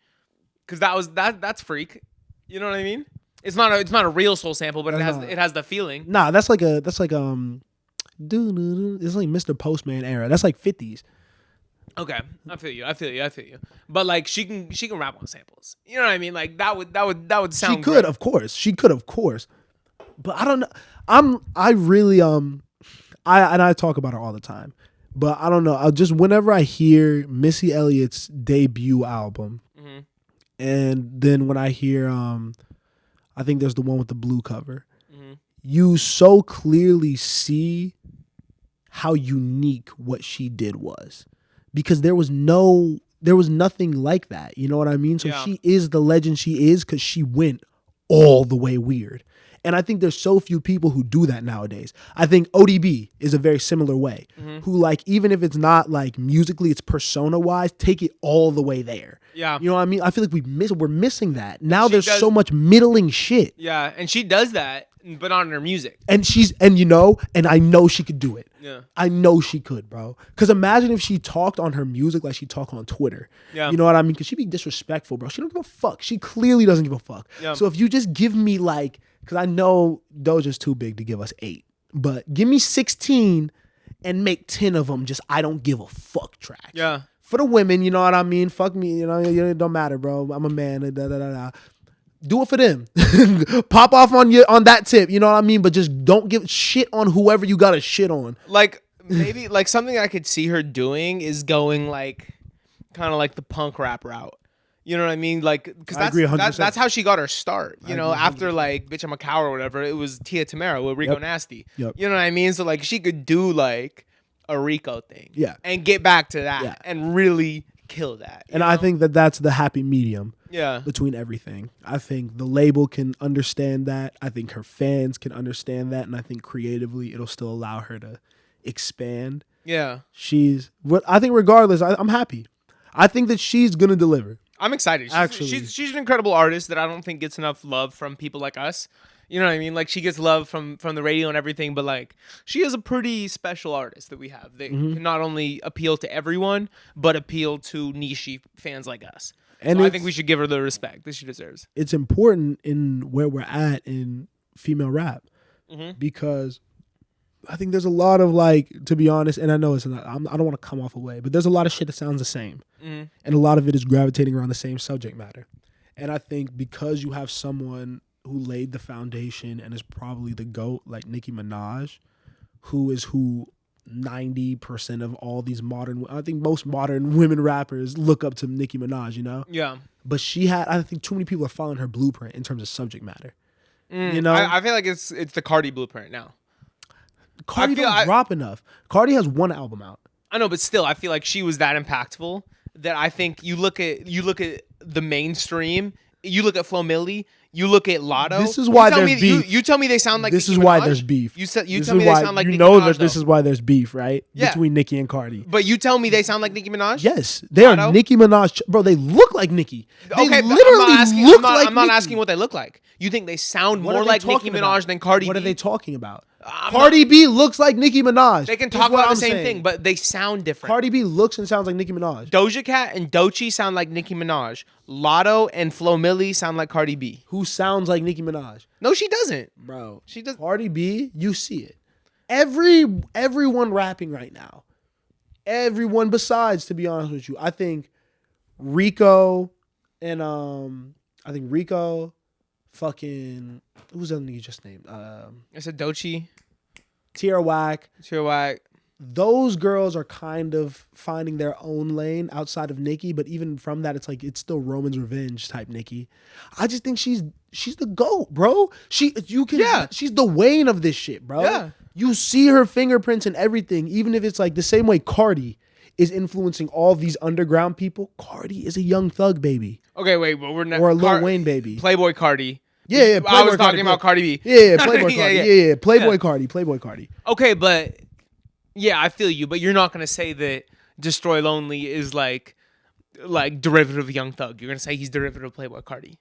Speaker 1: Cause that's Freak. You know what I mean? It's not a real soul sample, but it has the feeling.
Speaker 2: Nah, it's like Mr. Postman era. That's like 50s.
Speaker 1: Okay, I feel you. But like she can rap on samples. You know what I mean? Like that would sound.
Speaker 2: She could,
Speaker 1: great.
Speaker 2: of course. She could, of course. But I don't know. I really I talk about her all the time. But I don't know. I just whenever I hear Missy Elliott's debut album,
Speaker 1: Mm-hmm.
Speaker 2: and then when I hear I think there's the one with the blue cover.
Speaker 1: Mm-hmm.
Speaker 2: You so clearly see how unique what she did was, because there was nothing like that. You know what I mean? So she is the legend she is because she went all the way weird. And I think there's so few people who do that nowadays. I think ODB is a very similar way, who like, even if it's not like musically, it's persona wise, take it all the way there.
Speaker 1: Yeah.
Speaker 2: You know what I mean? I feel like we're missing that. Now there's so much middling shit.
Speaker 1: Yeah. And she does that, but on her music.
Speaker 2: And I know she could do it.
Speaker 1: Yeah.
Speaker 2: I know she could, bro. Because imagine if she talked on her music like she talked on Twitter.
Speaker 1: Yeah.
Speaker 2: You know what I mean? Because she'd be disrespectful, bro. She don't give a fuck. She clearly doesn't give a fuck.
Speaker 1: Yeah.
Speaker 2: So if you just give me like, because I know Doja's too big to give us 8, but give me 16 and make 10 of them just I don't give a fuck tracks.
Speaker 1: Yeah.
Speaker 2: For the women, you know what I mean? Fuck me, you know, it don't matter, bro. I'm a man. Da, da, da, da. Do it for them. Pop off on that tip, you know what I mean? But just don't give shit on whoever you got to shit on.
Speaker 1: Like maybe like something I could see her doing is going like kind of like the punk rap route. You know what I mean? Like, because that's how she got her start. You know, after like Bitch I'm a Coward or whatever, it was Tia Tamera with Rico Nasty.
Speaker 2: Yep.
Speaker 1: You know what I mean? So like she could do like a Rico thing.
Speaker 2: Yeah.
Speaker 1: And get back to that and really kill that.
Speaker 2: And I think that's the happy medium.
Speaker 1: Yeah.
Speaker 2: Between everything. I think the label can understand that. I think her fans can understand that. And I think creatively it'll still allow her to expand.
Speaker 1: Yeah.
Speaker 2: I think regardless, I'm happy. I think that she's going to deliver.
Speaker 1: I'm excited. She's an incredible artist that I don't think gets enough love from people like us. You know what I mean? Like she gets love from the radio and everything, but like she is a pretty special artist that we have. They can not only appeal to everyone, but appeal to niche fans like us. And so I think we should give her the respect that she deserves.
Speaker 2: It's important in where we're at in female rap because I think there's a lot of like, to be honest, and I know it's not, I don't want to come off away, but there's a lot of shit that sounds the same. And a lot of it is gravitating around the same subject matter. And I think because you have someone who laid the foundation and is probably the GOAT, like Nicki Minaj, who 90% of all these I think most modern women rappers look up to Nicki Minaj, you know?
Speaker 1: Yeah.
Speaker 2: But I think too many people are following her blueprint in terms of subject matter. You know?
Speaker 1: I feel like it's the Cardi blueprint now.
Speaker 2: Cardi don't drop enough. Cardi has one album out.
Speaker 1: I know, but still, I feel like she was that impactful that I think you look at the mainstream, you look at Flo Milli, you look at Lotto.
Speaker 2: This is why there's beef.
Speaker 1: You tell me they sound like
Speaker 2: this
Speaker 1: Nicki
Speaker 2: is why
Speaker 1: Minaj?
Speaker 2: there's beef.
Speaker 1: You tell me they sound like Nicki
Speaker 2: know
Speaker 1: Minaj,
Speaker 2: that this
Speaker 1: though.
Speaker 2: is why there's beef, right?
Speaker 1: Yeah.
Speaker 2: Between Nicki and Cardi.
Speaker 1: But you tell me they sound like Nicki Minaj?
Speaker 2: Yes, they
Speaker 1: Lotto?
Speaker 2: are Nicki Minaj, bro. They look like Nicki. They
Speaker 1: Okay, but
Speaker 2: literally look like
Speaker 1: I'm not
Speaker 2: Nicki.
Speaker 1: asking what they look like. You think they sound
Speaker 2: What
Speaker 1: more
Speaker 2: are they
Speaker 1: like Nicki
Speaker 2: talking
Speaker 1: Minaj
Speaker 2: about?
Speaker 1: than Cardi B?
Speaker 2: What are they talking about? Cardi B looks like Nicki Minaj.
Speaker 1: They can
Speaker 2: is
Speaker 1: talk
Speaker 2: what
Speaker 1: about the
Speaker 2: I'm
Speaker 1: same
Speaker 2: saying.
Speaker 1: thing, but they sound different.
Speaker 2: Cardi B looks and sounds like Nicki Minaj.
Speaker 1: Doja Cat and Doechii sound like Nicki Minaj. Lotto and Flo Milli sound like Cardi B.
Speaker 2: Who sounds like Nicki Minaj?
Speaker 1: No, she doesn't.
Speaker 2: Bro,
Speaker 1: She does.
Speaker 2: Cardi B, you see it. Everyone rapping right now. Everyone besides, to be honest with you, I think Rico and fucking who's the other nigga you just named?
Speaker 1: I said Doechii.
Speaker 2: Tierra Whack.
Speaker 1: Whack.
Speaker 2: Those girls are kind of finding their own lane outside of Nicki, but even from that, it's like it's still Roman's Revenge type Nicki. I just think she's the GOAT, bro. She's the Wayne of this shit, bro.
Speaker 1: Yeah.
Speaker 2: You see her fingerprints and everything, even if it's like the same way Cardi is influencing all these underground people. Cardi is a Young Thug baby.
Speaker 1: Okay, wait, but we're not.
Speaker 2: Or a Lil Wayne baby.
Speaker 1: Playboy Cardi.
Speaker 2: Yeah,
Speaker 1: I was talking about Cardi B.
Speaker 2: Yeah, Playboy
Speaker 1: Yeah,
Speaker 2: Cardi.
Speaker 1: yeah.
Speaker 2: Yeah, Playboy
Speaker 1: Yeah.
Speaker 2: Cardi. Playboy Cardi.
Speaker 1: Okay, but yeah, I feel you. But you're not gonna say that Destroy Lonely is like derivative of Young Thug. You're gonna say he's derivative of Playboy Cardi.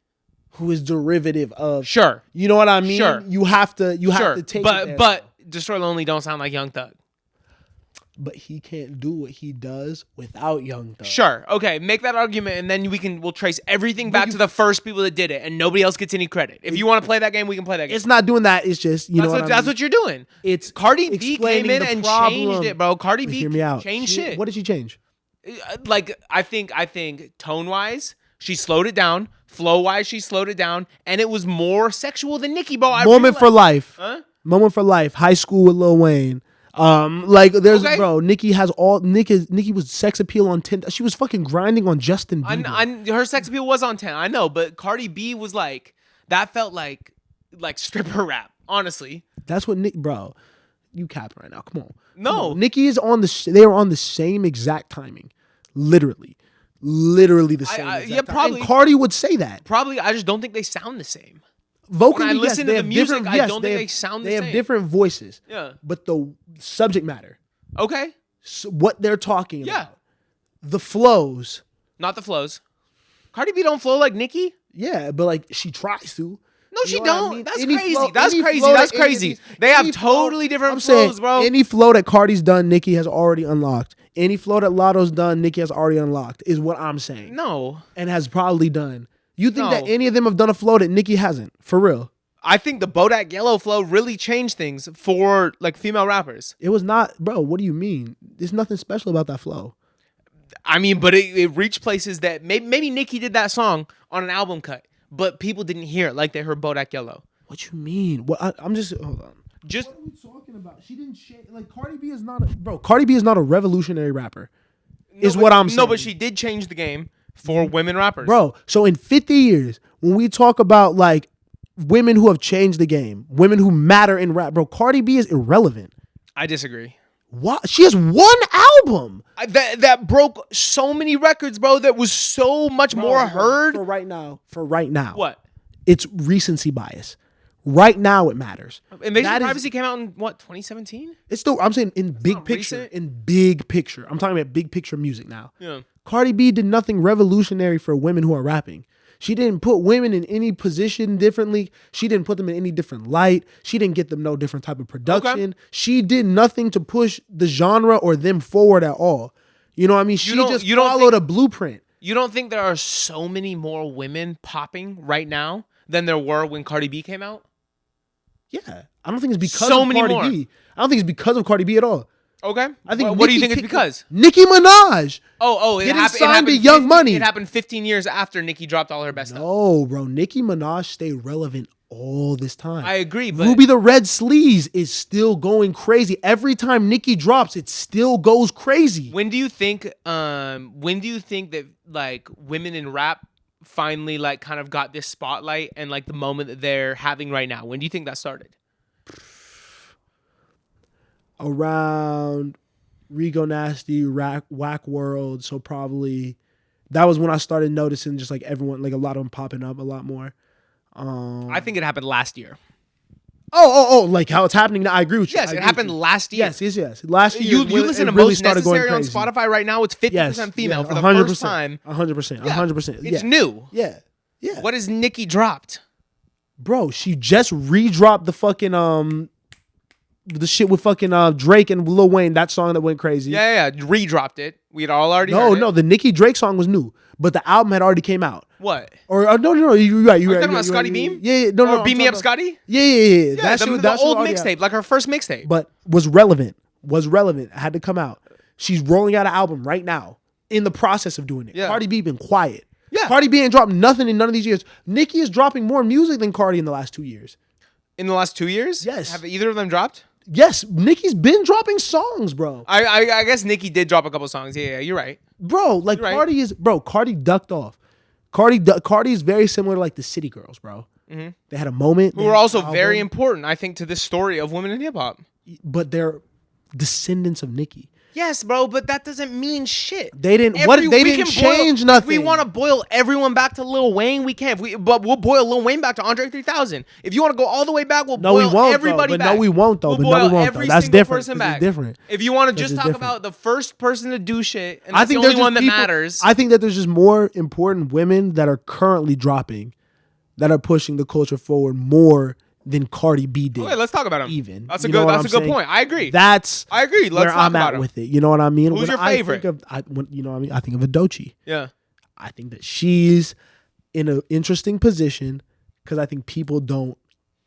Speaker 2: Who is derivative of?
Speaker 1: Sure.
Speaker 2: You know what I mean?
Speaker 1: Sure.
Speaker 2: You have to take it there.
Speaker 1: But Destroy Lonely don't sound like Young Thug.
Speaker 2: But he can't do what he does without Young Thug.
Speaker 1: Sure. Okay, make that argument, and then we'll trace everything back to the first people that did it, and nobody else gets any credit. If you want to play that game, we can play that game.
Speaker 2: It's not doing that. It's just
Speaker 1: That's what you're doing.
Speaker 2: It's
Speaker 1: Cardi B
Speaker 2: explaining
Speaker 1: came in
Speaker 2: the
Speaker 1: and
Speaker 2: problem.
Speaker 1: changed it, bro. Cardi B
Speaker 2: Hear me out.
Speaker 1: changed shit.
Speaker 2: What did she change?
Speaker 1: Like I think tone wise, she slowed it down. Flow wise, she slowed it down, and it was more sexual than Nicki, bro.
Speaker 2: Moment for life.
Speaker 1: Huh?
Speaker 2: Moment for life. High school with Lil Wayne. There's
Speaker 1: Okay.
Speaker 2: bro. Nicki was sex appeal on 10. She was fucking grinding on Justin Bieber.
Speaker 1: Her sex appeal was on 10. I know, but Cardi B was like that. Felt like stripper rap. Honestly,
Speaker 2: That's what Nick, bro. You capping right now? Come on.
Speaker 1: No.
Speaker 2: Come on. Nicki is on they are on the same exact timing, literally the same.
Speaker 1: yeah,
Speaker 2: exact time.
Speaker 1: probably.
Speaker 2: And Cardi would say that.
Speaker 1: probably. I just don't think they sound the same.
Speaker 2: Vocally,
Speaker 1: When I listen to
Speaker 2: yes, they
Speaker 1: the
Speaker 2: have
Speaker 1: music,
Speaker 2: different-
Speaker 1: I
Speaker 2: yes,
Speaker 1: don't think they sound the
Speaker 2: They have
Speaker 1: same.
Speaker 2: different voices.
Speaker 1: Yeah.
Speaker 2: But the subject matter,
Speaker 1: Okay.
Speaker 2: what they're talking about,
Speaker 1: Yeah.
Speaker 2: the flows,
Speaker 1: Not the flows. Cardi B don't flow like Nicki.
Speaker 2: yeah, but like she tries to.
Speaker 1: No,
Speaker 2: You
Speaker 1: she
Speaker 2: know what I
Speaker 1: don't.
Speaker 2: mean?
Speaker 1: That's
Speaker 2: Any
Speaker 1: crazy.
Speaker 2: flow-
Speaker 1: That's
Speaker 2: any
Speaker 1: crazy.
Speaker 2: flow
Speaker 1: That's
Speaker 2: that any of
Speaker 1: crazy.
Speaker 2: these-
Speaker 1: They have
Speaker 2: any flow-
Speaker 1: totally different
Speaker 2: I'm saying,
Speaker 1: flows, bro.
Speaker 2: Any flow that Cardi's done, Nicki has already unlocked. Any flow that Lotto's done, Nicki has already unlocked, is what I'm saying.
Speaker 1: No.
Speaker 2: And has probably done. You think that
Speaker 1: No.
Speaker 2: any of them have done a flow that Nicki hasn't? For real.
Speaker 1: I think the Bodak Yellow flow really changed things for female rappers.
Speaker 2: It was not, bro, what do you mean? There's nothing special about that flow.
Speaker 1: I mean, but it reached places that maybe Nicki did that song on an album cut, but people didn't hear it like they heard Bodak Yellow.
Speaker 2: What you mean? I'm just, hold on.
Speaker 1: Just
Speaker 2: What are we talking about? She didn't change, Cardi B is not Cardi B is not a revolutionary rapper. Is what I'm saying.
Speaker 1: No, but she did change the game for women rappers.
Speaker 2: Bro, so in 50 years, when we talk about women who have changed the game, women who matter in rap, bro, Cardi B is irrelevant.
Speaker 1: I disagree.
Speaker 2: What? She has one album.
Speaker 1: That broke so many records, bro. That was so much more heard.
Speaker 2: For right now.
Speaker 1: What?
Speaker 2: It's recency bias. Right now it matters.
Speaker 1: Invasion
Speaker 2: That
Speaker 1: of
Speaker 2: is-
Speaker 1: Privacy came out in what, 2017?
Speaker 2: It's still, I'm saying in big
Speaker 1: not
Speaker 2: picture.
Speaker 1: recent.
Speaker 2: In big picture. I'm talking about big picture music now.
Speaker 1: Yeah.
Speaker 2: Cardi B did nothing revolutionary for women who are rapping. She didn't put women in any position differently. She didn't put them in any different light. She didn't get them no different type of production.
Speaker 1: Okay.
Speaker 2: She did nothing to push the genre or them forward at all. You know what I mean? She just followed a blueprint.
Speaker 1: You don't think there are so many more women popping right now than there were when Cardi B came out?
Speaker 2: Yeah. I don't think it's because
Speaker 1: So
Speaker 2: of
Speaker 1: many
Speaker 2: Cardi
Speaker 1: more.
Speaker 2: B. I don't think it's because of Cardi B at all.
Speaker 1: Okay.
Speaker 2: I think.
Speaker 1: What do you
Speaker 2: Nicki
Speaker 1: think it's because?
Speaker 2: Nicki Minaj.
Speaker 1: It
Speaker 2: Getting
Speaker 1: happened.
Speaker 2: signed to Young Money.
Speaker 1: It happened 15 years after Nicki dropped all her best stuff.
Speaker 2: No, bro. Nicki Minaj stayed relevant all this time.
Speaker 1: I agree, but
Speaker 2: Ruby the Red Sleeves is still going crazy. Every time Nicki drops, it still goes crazy.
Speaker 1: when do you think? When do you think that like women in rap finally like kind of got this spotlight and like the moment that they're having right now? When do you think that started?
Speaker 2: Around Rico Nasty, Whack World. So probably that was when I started noticing just like everyone, like a lot of them popping up a lot more.
Speaker 1: I think it happened last year.
Speaker 2: Like how it's happening now. I agree with you.
Speaker 1: Yes, it happened last year.
Speaker 2: Yes. Last year,
Speaker 1: You listen to
Speaker 2: really
Speaker 1: Most
Speaker 2: started going
Speaker 1: Necessary on
Speaker 2: crazy.
Speaker 1: Spotify right now. It's 50% female for the
Speaker 2: 100%,
Speaker 1: first time.
Speaker 2: 100%.
Speaker 1: Yeah.
Speaker 2: 100%.
Speaker 1: It's new.
Speaker 2: Yeah.
Speaker 1: What has Nicki dropped?
Speaker 2: Bro, she just redropped the fucking the shit with fucking Drake and Lil Wayne, that song that went crazy.
Speaker 1: Yeah. Redropped it. We had all already heard it.
Speaker 2: No, the Nicki Drake song was new, but the album had already came out.
Speaker 1: What?
Speaker 2: Or no, you're right. You're
Speaker 1: Are you
Speaker 2: right.
Speaker 1: talking about Scotty Beam?
Speaker 2: Yeah. No.
Speaker 1: Or Beam Me Up Scotty?
Speaker 2: Yeah.
Speaker 1: Yeah,
Speaker 2: That shit,
Speaker 1: the
Speaker 2: that shit
Speaker 1: old
Speaker 2: already
Speaker 1: mixtape,
Speaker 2: out.
Speaker 1: like her first mixtape.
Speaker 2: But was relevant. It had to come out. She's rolling out an album right now. In the process of doing it.
Speaker 1: Yeah.
Speaker 2: Cardi B been quiet.
Speaker 1: Yeah.
Speaker 2: Cardi B ain't dropped nothing in none of these years. Nicki is dropping more music than Cardi in the last 2 years.
Speaker 1: In the last 2 years?
Speaker 2: Yes.
Speaker 1: Have either of them dropped?
Speaker 2: Yes, Nicki's been dropping songs, bro.
Speaker 1: I guess Nicki did drop a couple songs. Yeah, you're right.
Speaker 2: Bro, like
Speaker 1: You're right.
Speaker 2: Cardi ducked off. Cardi is very similar to like the City Girls, bro.
Speaker 1: Mm-hmm.
Speaker 2: They had a moment.
Speaker 1: Who are also very important, I think, to this story of women in hip hop.
Speaker 2: But they're descendants of Nicki.
Speaker 1: Yes, bro, but that doesn't mean shit.
Speaker 2: They didn't. They didn't change nothing.
Speaker 1: If we want to boil everyone back to Lil Wayne, we can. But we'll boil Lil Wayne back to Andre 3000. If you want to go all the way back, we'll boil everybody back.
Speaker 2: No, we won't though.
Speaker 1: We'll
Speaker 2: But
Speaker 1: boil
Speaker 2: no, we won't
Speaker 1: every
Speaker 2: though. That's
Speaker 1: single
Speaker 2: different.
Speaker 1: person back.
Speaker 2: It's different.
Speaker 1: If you want to just
Speaker 2: It's
Speaker 1: talk
Speaker 2: different.
Speaker 1: about the first person to do shit, and
Speaker 2: I
Speaker 1: that's
Speaker 2: think
Speaker 1: the only
Speaker 2: there's
Speaker 1: one that
Speaker 2: just people-
Speaker 1: matters.
Speaker 2: I think that there's just more important women that are currently dropping, that are pushing the culture forward more than Cardi B did.
Speaker 1: Okay, let's talk about him.
Speaker 2: Even
Speaker 1: That's a
Speaker 2: You know
Speaker 1: good.
Speaker 2: what
Speaker 1: That's
Speaker 2: I'm
Speaker 1: a good
Speaker 2: saying?
Speaker 1: point. I agree.
Speaker 2: That's
Speaker 1: I agree. Let's
Speaker 2: where
Speaker 1: talk
Speaker 2: I'm
Speaker 1: about
Speaker 2: at
Speaker 1: him.
Speaker 2: with it. You know what I mean?
Speaker 1: Who's your favorite?
Speaker 2: You know what I mean? I think of Adochi.
Speaker 1: Yeah.
Speaker 2: I think that she's in an interesting position because I think people don't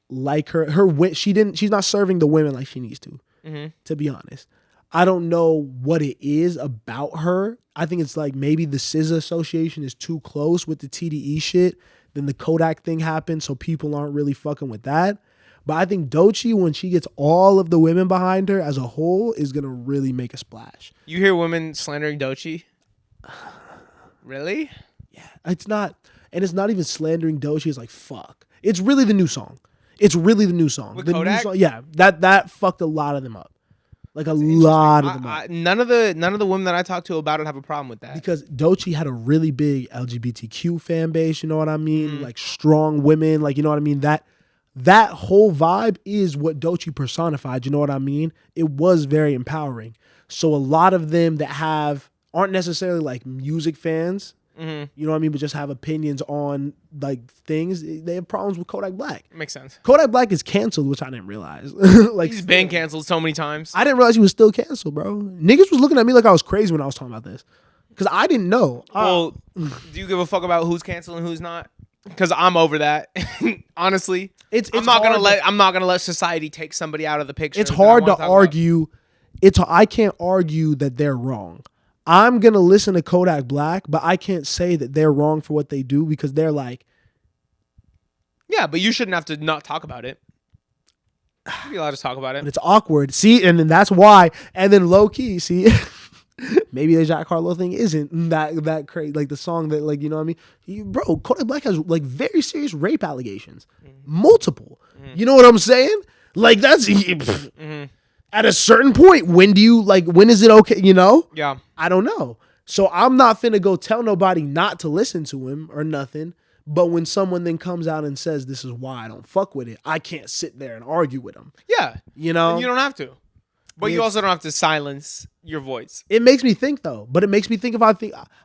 Speaker 2: like her. She's not serving the women like she needs to.
Speaker 1: Mm-hmm.
Speaker 2: To be honest, I don't know what it is about her. I think it's like maybe the SZA association is too close with the TDE shit. Then the Kodak thing happened, so people aren't really fucking with that. But I think Doechii, when she gets all of the women behind her as a whole, is gonna really make a splash.
Speaker 1: You hear women slandering Doechii? Really?
Speaker 2: Yeah, it's not even slandering Doechii. It's like fuck. It's really the new song. With the
Speaker 1: Kodak?
Speaker 2: new song, yeah. That fucked a lot of them up. Like a lot of them up.
Speaker 1: None of the women that I talked to about it have a problem with that.
Speaker 2: Because Doechii had a really big LGBTQ fan base, you know what I mean?
Speaker 1: Mm-hmm.
Speaker 2: Like strong women, like you know what I mean? That whole vibe is what Doechii personified, you know what I mean? It was very empowering. So a lot of them that aren't necessarily like music fans,
Speaker 1: Mm-hmm.
Speaker 2: you know what I mean, but just have opinions on like things, they have problems with Kodak Black.
Speaker 1: Makes sense.
Speaker 2: Kodak Black is canceled, which I didn't realize. Like
Speaker 1: He's been canceled so many times.
Speaker 2: I didn't realize he was still canceled, bro. Niggas was looking at me like I was crazy when I was talking about this. Because I didn't know.
Speaker 1: Well, do you give a fuck about who's canceled and who's not? Because I'm over that. Honestly, I'm not gonna let society take somebody out of the picture.
Speaker 2: It's hard to argue. I can't argue that they're wrong. I'm gonna listen to Kodak Black, but I can't say that they're wrong for what they do because they're like,
Speaker 1: yeah, but you shouldn't have to not talk about it. You'd be allowed to talk about it.
Speaker 2: but it's awkward. See, and then that's why. And then low key, see, maybe the Jack Harlow thing isn't that crazy. Like the song that, like, you know what I mean? Bro, Kodak Black has like very serious rape allegations, multiple. You know what I'm saying? Like that's. At a certain point, when is it okay, you know?
Speaker 1: Yeah.
Speaker 2: I don't know. So I'm not finna go tell nobody not to listen to him or nothing. But when someone then comes out and says, this is why I don't fuck with it, I can't sit there and argue with them.
Speaker 1: Yeah.
Speaker 2: You know?
Speaker 1: And you don't have to. But you also don't have to silence your voice.
Speaker 2: It makes me think, though. But it makes me think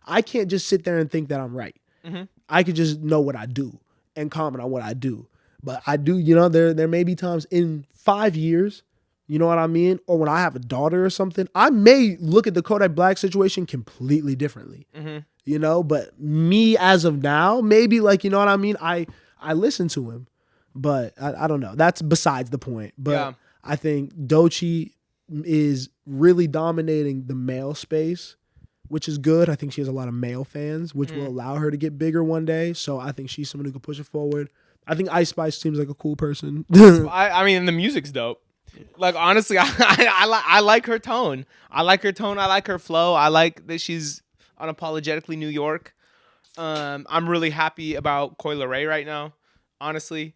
Speaker 2: I can't just sit there and think that I'm right.
Speaker 1: Mm-hmm.
Speaker 2: I could just know what I do and comment on what I do. But I do, you know, there may be times in 5 years, you know what I mean? Or when I have a daughter or something, I may look at the Kodak Black situation completely differently.
Speaker 1: Mm-hmm.
Speaker 2: You know, but me as of now, maybe like, you know what I mean? I listen to him, but I don't know. That's besides the point. But
Speaker 1: Yeah.
Speaker 2: I think Doechii is really dominating the male space, which is good. I think she has a lot of male fans, which will allow her to get bigger one day. So I think she's someone who can push it forward. I think Ice Spice seems like a cool person.
Speaker 1: I mean, the music's dope. Like, honestly, I like her tone. I like her tone. I like her flow. I like that she's unapologetically New York. I'm really happy about Coi Leray right now. Honestly,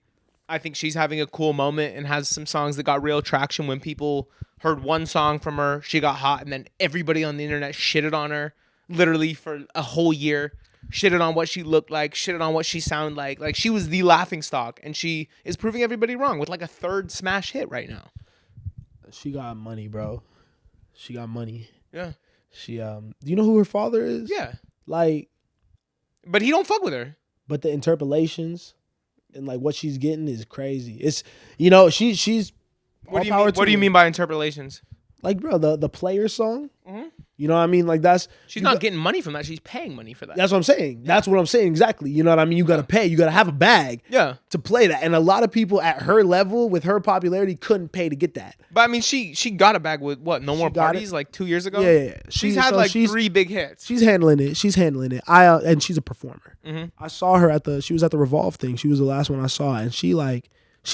Speaker 1: I think she's having a cool moment and has some songs that got real traction. When people heard one song from her, she got hot, and then everybody on the internet shitted on her literally for a whole year. Shitted on what she looked like, shitted on what she sounded like. Like, she was the laughing stock, and she is proving everybody wrong with like a third smash hit right now.
Speaker 2: She got money, bro. She got money.
Speaker 1: Yeah.
Speaker 2: She do you know who her father is?
Speaker 1: Yeah.
Speaker 2: Like,
Speaker 1: but he don't fuck with her.
Speaker 2: But the interpolations and like what she's getting is crazy. It's, you know, she's
Speaker 1: What do you mean by interpolations?
Speaker 2: Like, bro, the player song.
Speaker 1: Mm-hmm.
Speaker 2: You know what I mean? Like, that's
Speaker 1: she's not getting money from that. She's paying money for that.
Speaker 2: That's what I'm saying. Yeah. That's what I'm saying exactly. You know what I mean? You got to pay. You got to have a bag.
Speaker 1: Yeah.
Speaker 2: To play that, and a lot of people at her level with her popularity couldn't pay to get that.
Speaker 1: But I mean, she got a bag with what? No More Parties, like 2 years ago.
Speaker 2: Yeah.
Speaker 1: She's had like 3 big hits.
Speaker 2: She's handling it. And she's a performer.
Speaker 1: Mm-hmm.
Speaker 2: I saw her she was at the Revolve thing. She was the last one I saw, and she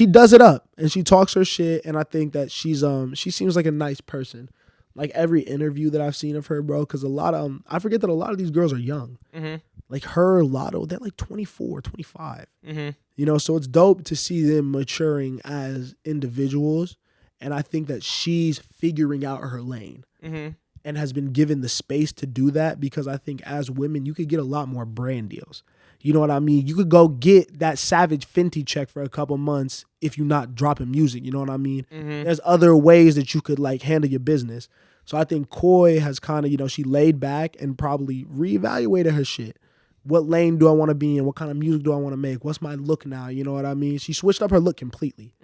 Speaker 2: does it up and she talks her shit. And I think that she seems like a nice person. Like, every interview that I've seen of her, bro, because I forget that a lot of these girls are young.
Speaker 1: Mm-hmm.
Speaker 2: Like her, Lotto, they're like 24, 25.
Speaker 1: Mm-hmm.
Speaker 2: You know, so it's dope to see them maturing as individuals. And I think that she's figuring out her lane and has been given the space to do that, because I think as women, you could get a lot more brand deals. You know what I mean? You could go get that Savage Fenty check for a couple months if you're not dropping music. You know what I mean?
Speaker 1: Mm-hmm.
Speaker 2: There's other ways that you could like handle your business. So I think Coi has kind of, you know, she laid back and probably reevaluated her shit. What lane do I want to be in? What kind of music do I want to make? What's my look now? You know what I mean? She switched up her look completely,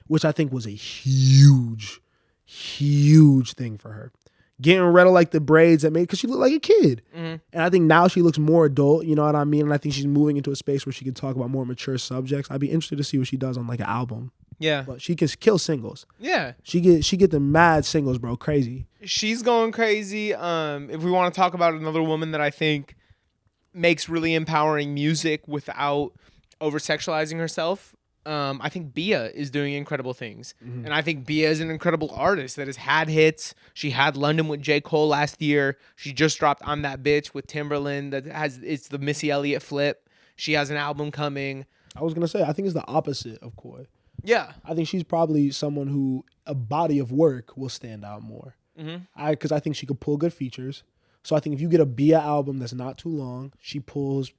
Speaker 2: which I think was a huge, huge thing for her. Getting rid of like the braids that made, because she looked like a kid. And I think now she looks more adult, you know what I mean? And I think she's moving into a space where she can talk about more mature subjects. I'd be interested to see what she does on like an album.
Speaker 1: Yeah.
Speaker 2: But she can kill singles.
Speaker 1: Yeah.
Speaker 2: She get the mad singles, bro. Crazy.
Speaker 1: She's going crazy. If we want to talk about another woman that I think makes really empowering music without over-sexualizing herself, I think Bia is doing incredible things. And I think Bia is an incredible artist that has had hits. She had London with J. Cole last year. She just dropped I'm That Bitch with Timberland it's the Missy Elliott flip. She has an album coming.
Speaker 2: I was going to say, I think it's the opposite of Coi.
Speaker 1: Yeah.
Speaker 2: I think she's probably someone who a body of work will stand out more. Because I think she could pull good features. So I think if you get a Bia album that's not too long, she pulls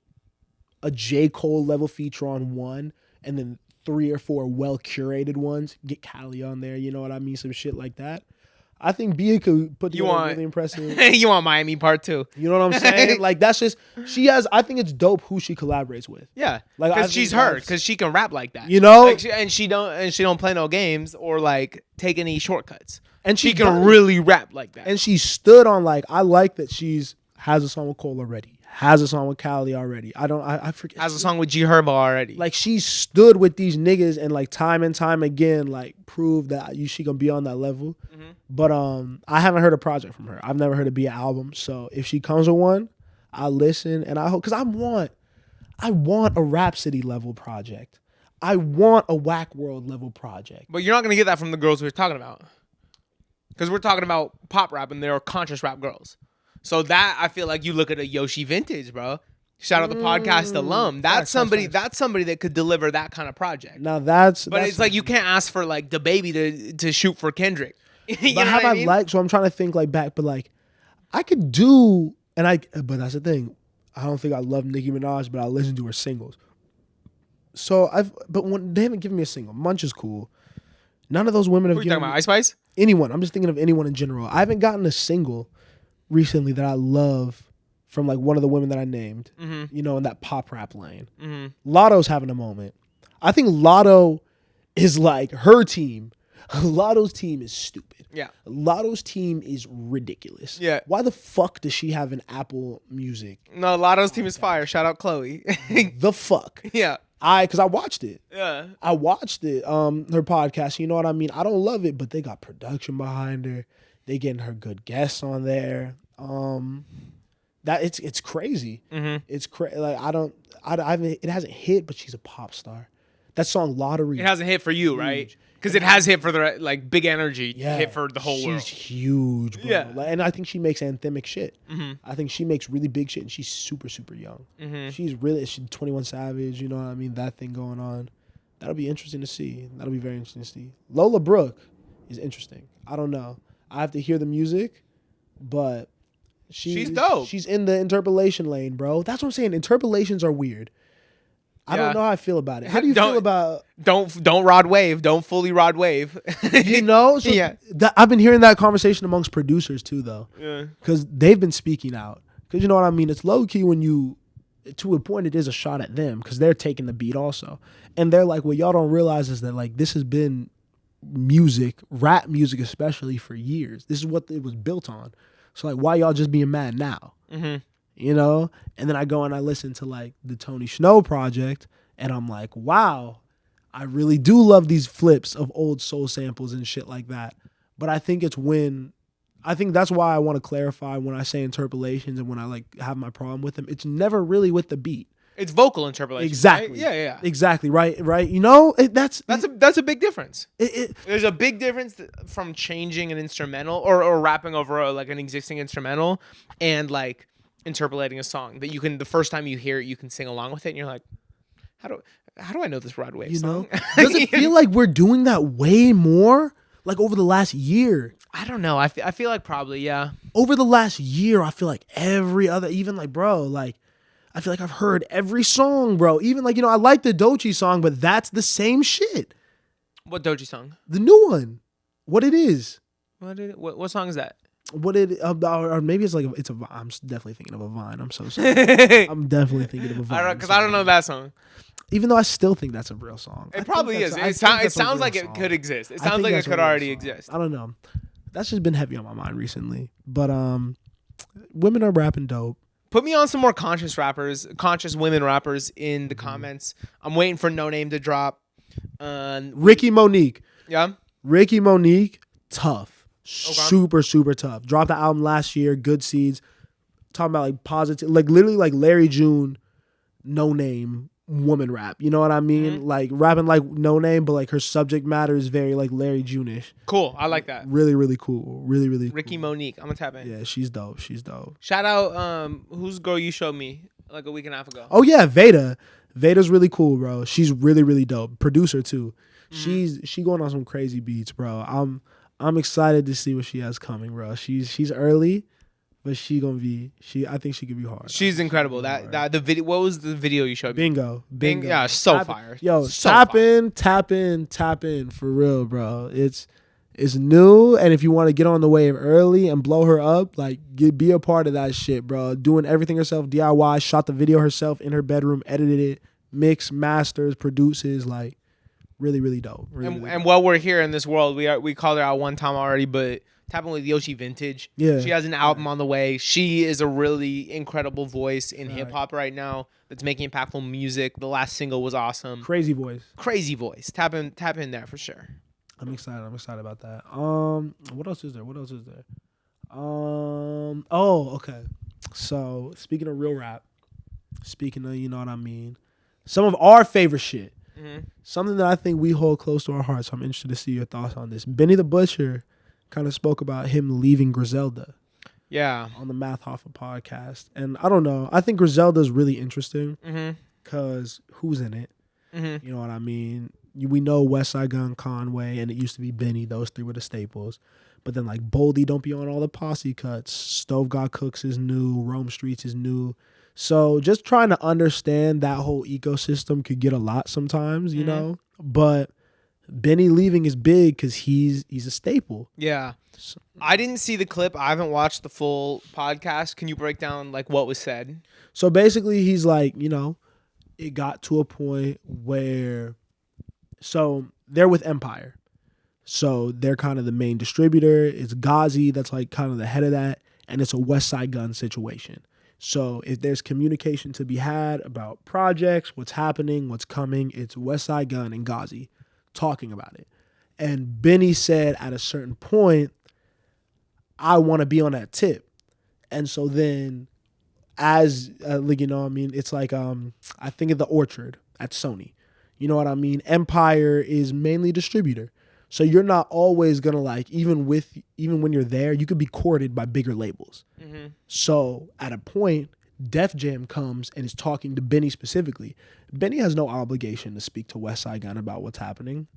Speaker 2: a J. Cole level feature on one, and then 3 or 4 well-curated ones. Get Cali on there, you know what I mean? Some shit like that. I think Bia could put together really impressive.
Speaker 1: You want Miami Part 2.
Speaker 2: You know what I'm saying? Like, that's just, I think it's dope who she collaborates with.
Speaker 1: Yeah.
Speaker 2: Like,
Speaker 1: because she's her, because she can rap like that.
Speaker 2: You know?
Speaker 1: Like she don't play no games or like take any shortcuts.
Speaker 2: And
Speaker 1: she can really rap like that.
Speaker 2: And she stood on, like, I like that has a song with Cole already. Has a song with Cali already. I forget.
Speaker 1: Has a song with G Herbo already.
Speaker 2: Like, she stood with these niggas and like time and time again, like proved that she gonna be on that level. But I haven't heard a project from her. I've never heard it be an album. So if she comes with one, I'll listen, and I hope, because I want a Rhapsody level project. I want a Whack World level project.
Speaker 1: But you're not gonna get that from the girls we're talking about. Because we're talking about pop rap and they're conscious rap girls. So that, I feel like you look at a Yoshi Vintage, bro. Shout out the podcast alum. That's somebody that could deliver that kind of project.
Speaker 2: Now
Speaker 1: But it's like you can't ask for like the baby to shoot for Kendrick. You
Speaker 2: but
Speaker 1: know
Speaker 2: have
Speaker 1: what I mean?
Speaker 2: so I'm trying to think like back, but like I could do, but that's the thing. I don't think I love Nicki Minaj, but I listen to her singles. So they haven't given me a single. Munch is cool. None of those women have
Speaker 1: Who are you
Speaker 2: given
Speaker 1: talking about?
Speaker 2: me
Speaker 1: Ice Spice?
Speaker 2: anyone. I'm just thinking of anyone in general. I haven't gotten a single recently that I love from like one of the women that I named, you know, in that pop rap lane. Lotto's having a moment. I think Lotto is like her team. Lotto's team is stupid.
Speaker 1: Yeah.
Speaker 2: Lotto's team is ridiculous.
Speaker 1: Yeah.
Speaker 2: Why the fuck does she have an Apple Music?
Speaker 1: No, Lotto's team is fire. Shout out Chloe.
Speaker 2: The fuck?
Speaker 1: Yeah.
Speaker 2: Because I watched it.
Speaker 1: Yeah.
Speaker 2: I watched it, her podcast. You know what I mean? I don't love it, but they got production behind her. They getting her good guests on there. That it's crazy.
Speaker 1: Mm-hmm.
Speaker 2: It's crazy. Like I haven't. It hasn't hit, but she's a pop star. That song "Lottery."
Speaker 1: It hasn't hit for you,
Speaker 2: huge.
Speaker 1: Right? Because it has hit for the like big energy.
Speaker 2: Yeah,
Speaker 1: hit for the whole world.
Speaker 2: She's huge, bro.
Speaker 1: Yeah.
Speaker 2: Like, and I think she makes anthemic shit.
Speaker 1: Mm-hmm.
Speaker 2: I think she makes really big shit, and she's super, super young.
Speaker 1: Mm-hmm.
Speaker 2: She's 21 Savage. You know what I mean? That thing going on. That'll be interesting to see. That'll be very interesting to see. Lola Brooke is interesting. I don't know. I have to hear the music, but
Speaker 1: she's dope.
Speaker 2: She's in the interpolation lane, bro. That's what I'm saying. Interpolations are weird. I don't know how I feel about it. How do you feel about
Speaker 1: don't rod wave? Don't fully rod wave.
Speaker 2: you know? So
Speaker 1: yeah.
Speaker 2: I've been hearing that conversation amongst producers too, though.
Speaker 1: Yeah.
Speaker 2: Because they've been speaking out. Because you know what I mean? It's low key when you, to a point, it is a shot at them because they're taking the beat also. And they're like, what y'all don't realize is that like this has been music, rap music especially, for years. This is what it was built on. So like, why y'all just being mad now?
Speaker 1: Mm-hmm.
Speaker 2: You know? And then I go and I listen to like the Tony Snow project and I'm like, wow, I really do love these flips of old soul samples and shit like that. But I think that's why I want to clarify when I say interpolations and when I like have my problem with them. It's never really with the beat.
Speaker 1: It's vocal interpolation.
Speaker 2: Exactly.
Speaker 1: Right? Yeah.
Speaker 2: Exactly. Right. You know, that's
Speaker 1: a big difference. There's a big difference from changing an instrumental or rapping over like an existing instrumental and like interpolating a song that you can, the first time you hear it, you can sing along with it and you're like, how do I know this Rod Wave song?
Speaker 2: Does it feel like we're doing that way more like over the last year?
Speaker 1: I don't know. I feel like probably, yeah.
Speaker 2: Over the last year, I feel like every other, even like, bro, like, I feel like I've heard every song, bro. Even like, you know, I like the Doechii song, but that's the same shit.
Speaker 1: What Doechii song?
Speaker 2: The new one. What it is.
Speaker 1: What song is that?
Speaker 2: What it or maybe it's like I'm definitely thinking of a Vine. I'm so sorry. I'm definitely thinking of a Vine.
Speaker 1: Because I don't know that song.
Speaker 2: Even though I still think that's a real song.
Speaker 1: It probably is. It sounds like it could exist. It sounds like it could already exist.
Speaker 2: I don't know. That's just been heavy on my mind recently. But women are rapping dope.
Speaker 1: Put me on some more conscious women rappers in the comments. I'm waiting for No Name to drop.
Speaker 2: Ricky Monique.
Speaker 1: Yeah.
Speaker 2: Ricky Monique, tough.
Speaker 1: Okay.
Speaker 2: Super, super tough. Dropped the album last year, Good Seeds. Talking about like positive, like literally like Larry June, No Name woman rap. You know what I mean?
Speaker 1: Mm-hmm.
Speaker 2: Like rapping like No Name, but like her subject matter is very like Larry June-ish.
Speaker 1: Cool. I like that.
Speaker 2: Really, really cool. Really, really
Speaker 1: Ricky
Speaker 2: cool.
Speaker 1: Monique. I'm gonna tap in.
Speaker 2: Yeah, she's dope.
Speaker 1: Shout out who's girl you showed me like a week and a half ago.
Speaker 2: Oh yeah, Veda. Veda's really cool, bro. She's really, really dope. Producer too. Mm-hmm. She going on some crazy beats, bro. I'm excited to see what she has coming, bro. She's early, but I think she could be hard.
Speaker 1: She's incredible. That the video. What was the video you showed me?
Speaker 2: Bingo.
Speaker 1: Yeah, so fire.
Speaker 2: Yo,
Speaker 1: so
Speaker 2: tap
Speaker 1: fire.
Speaker 2: in for real, bro. It's new, and if you want to get on the wave early and blow her up, like be a part of that shit, bro. Doing everything herself, DIY, shot the video herself in her bedroom, edited it, mix, masters, produces, like really, really dope.
Speaker 1: And while we're here in this world, we called her out one time already, but tapping with Yoshi Vintage.
Speaker 2: Yeah.
Speaker 1: She has an album on the way. She is a really incredible voice in hip hop right now that's making impactful music. The last single was awesome.
Speaker 2: Crazy voice.
Speaker 1: Tap in there for sure.
Speaker 2: I'm excited about that. What else is there? Oh, okay. So speaking of real rap, speaking of, you know what I mean, some of our favorite shit.
Speaker 1: Mm-hmm.
Speaker 2: Something that I think we hold close to our hearts. So I'm interested to see your thoughts on this. Benny the Butcher kind of spoke about him leaving Griselda.
Speaker 1: Yeah.
Speaker 2: On the Math Hoffa podcast. And I don't know. I think Griselda's really interesting because who's in it?
Speaker 1: Mm-hmm.
Speaker 2: You know what I mean? We know Westside Gun, Conway, and it used to be Benny. Those three were the staples. But then like Boldy don't be on all the posse cuts. Stove God Cooks is new. Rome Streets is new. So just trying to understand that whole ecosystem could get a lot sometimes, you know? But Benny leaving is big because he's a staple.
Speaker 1: Yeah. So, I didn't see the clip. I haven't watched the full podcast. Can you break down like what was said?
Speaker 2: So basically he's like, you know, it got to a point where so they're with Empire. So they're kind of the main distributor. It's Ghazi that's like kind of the head of that. And it's a West Side Gun situation. So if there's communication to be had about projects, what's happening, what's coming, it's Westside Gunn and Ghazi talking about it. And Benny said at a certain point, I want to be on that tip. And so then as you know what I mean, it's like I think of the Orchard at Sony. You know what I mean? Empire is mainly distributor. So you're not always gonna like even when you're there, you could be courted by bigger labels. Mm-hmm. So at a point, Def Jam comes and is talking to Benny specifically. Benny has no obligation to speak to Westside Gunn about what's happening.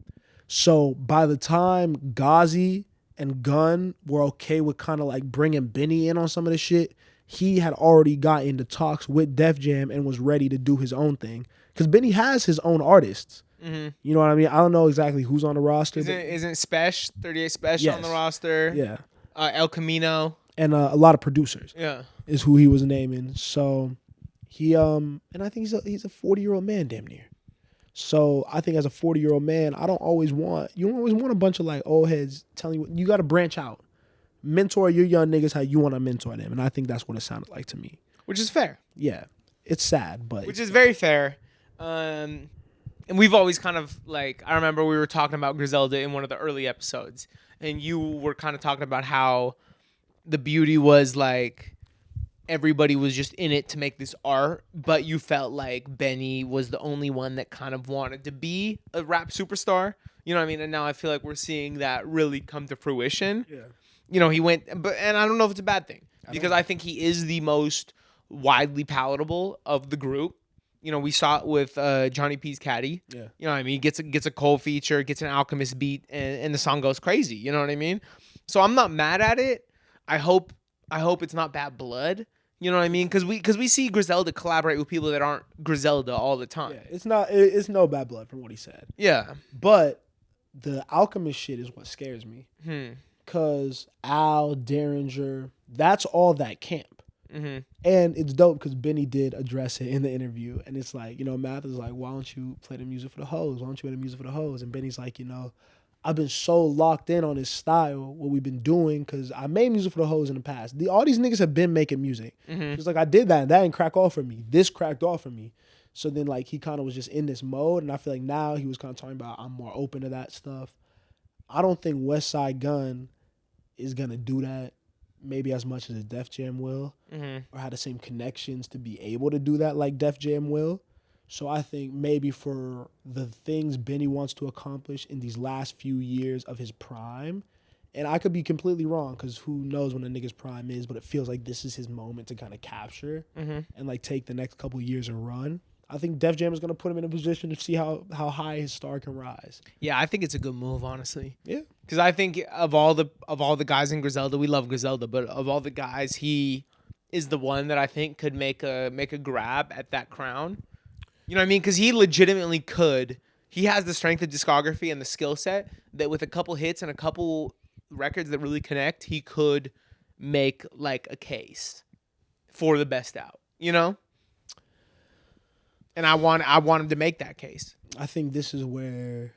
Speaker 2: So by the time Ghazi and Gunn were okay with kind of like bringing Benny in on some of the shit, he had already got into talks with Def Jam and was ready to do his own thing. Because Benny has his own artists. Mm-hmm. You know what I mean? I don't know exactly who's on the roster.
Speaker 1: Isn't Spesh, 38 Spesh on the roster?
Speaker 2: Yeah.
Speaker 1: El Camino.
Speaker 2: And a lot of producers.
Speaker 1: Yeah.
Speaker 2: Is who he was naming. So he and I think he's a 40-year-old man damn near. So I think as a 40-year-old man, you don't always want a bunch of like old heads telling you, you got to branch out. Mentor your young niggas how you want to mentor them. And I think that's what it sounded like to me.
Speaker 1: Which is fair.
Speaker 2: Yeah. It's sad, but.
Speaker 1: Which is very fair. And we've always kind of like, I remember we were talking about Griselda in one of the early episodes. And you were kind of talking about how the beauty was like everybody was just in it to make this art. But you felt like Benny was the only one that kind of wanted to be a rap superstar. You know what I mean? And now I feel like we're seeing that really come to fruition. Yeah. You know, he went, and I don't know if it's a bad thing because I think he is the most widely palatable of the group. You know, we saw it with Johnny P's Caddy. Yeah. You know what I mean? Gets a Cole feature, gets an Alchemist beat, and the song goes crazy. You know what I mean? So I'm not mad at it. I hope it's not bad blood. You know what I mean? Because we see Griselda collaborate with people that aren't Griselda all the time.
Speaker 2: Yeah, it's no bad blood from what he said.
Speaker 1: Yeah.
Speaker 2: But the Alchemist shit is what scares me. Because Al, Derringer, that's all that camp. Mm-hmm. And it's dope because Benny did address it in the interview. And it's like, you know, Math is like, why don't you play the music for the hoes? Why don't you play the music for the hoes? And Benny's like, you know, I've been so locked in on his style, what we've been doing, because I made music for the hoes in the past. All these niggas have been making music. Mm-hmm. He's like, I did that, and that didn't crack off for me. This cracked off for me. So then, like, he kind of was just in this mode, and I feel like now he was kind of talking about, I'm more open to that stuff. I don't think Westside Gunn is going to do that maybe as much as a Def Jam will, or have the same connections to be able to do that like Def Jam will. So I think maybe for the things Benny wants to accomplish in these last few years of his prime, and I could be completely wrong because who knows when a nigga's prime is, but it feels like this is his moment to kind of capture and like take the next couple years and run. I think Def Jam is going to put him in a position to see how high his star can rise.
Speaker 1: Yeah, I think it's a good move, honestly.
Speaker 2: Yeah.
Speaker 1: Because I think of all the guys in Griselda, we love Griselda, but of all the guys, he is the one that I think could make a grab at that crown. You know what I mean? Because he legitimately could. He has the strength of discography and the skill set that with a couple hits and a couple records that really connect, he could make like a case for the best out. You know? And I want him to make that case.
Speaker 2: I think this is where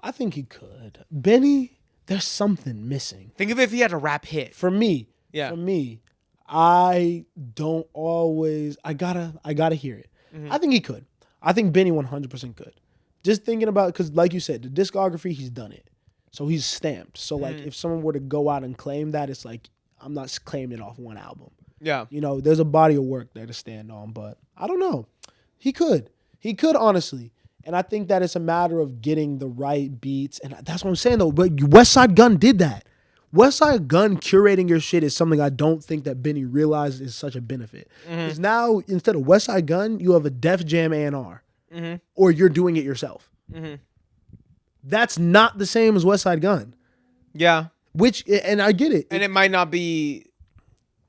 Speaker 2: I think he could. Benny, there's something missing.
Speaker 1: Think of if he had a rap hit.
Speaker 2: For me. Yeah. For me, I don't always I gotta hear it. Mm-hmm. I think he could. I think Benny 100% could. Just thinking about, because like you said, the discography, he's done it. So he's stamped. So like if someone were to go out and claim that, it's like, I'm not claiming it off one album. Yeah. You know, there's a body of work there to stand on, but I don't know. He could. He could, honestly. And I think that it's a matter of getting the right beats. And that's what I'm saying, though. But Westside Gunn did that. Westside Gunn curating your shit is something I don't think that Benny realized is such a benefit. Because now, instead of Westside Gunn, you have a Def Jam A&R. Or you're doing it yourself. That's not the same as Westside Gunn.
Speaker 1: Yeah.
Speaker 2: Which, and I get it.
Speaker 1: And it might not be...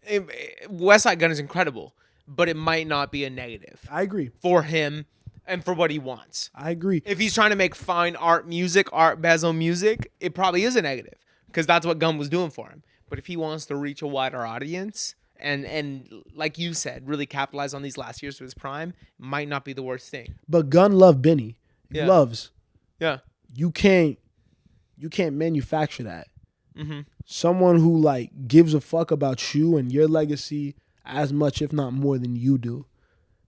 Speaker 1: Westside Gunn is incredible, but it might not be a negative.
Speaker 2: I agree.
Speaker 1: For him and for what he wants.
Speaker 2: I agree.
Speaker 1: If he's trying to make fine art music, Art Basel music, it probably is a negative because that's what Gunn was doing for him. But if he wants to reach a wider audience and like you said, really capitalize on these last years of his prime, might not be the worst thing.
Speaker 2: But Gunn loved Benny. He loves.
Speaker 1: Yeah.
Speaker 2: You can't manufacture that. Someone who like gives a fuck about you and your legacy as much, if not more, than you do.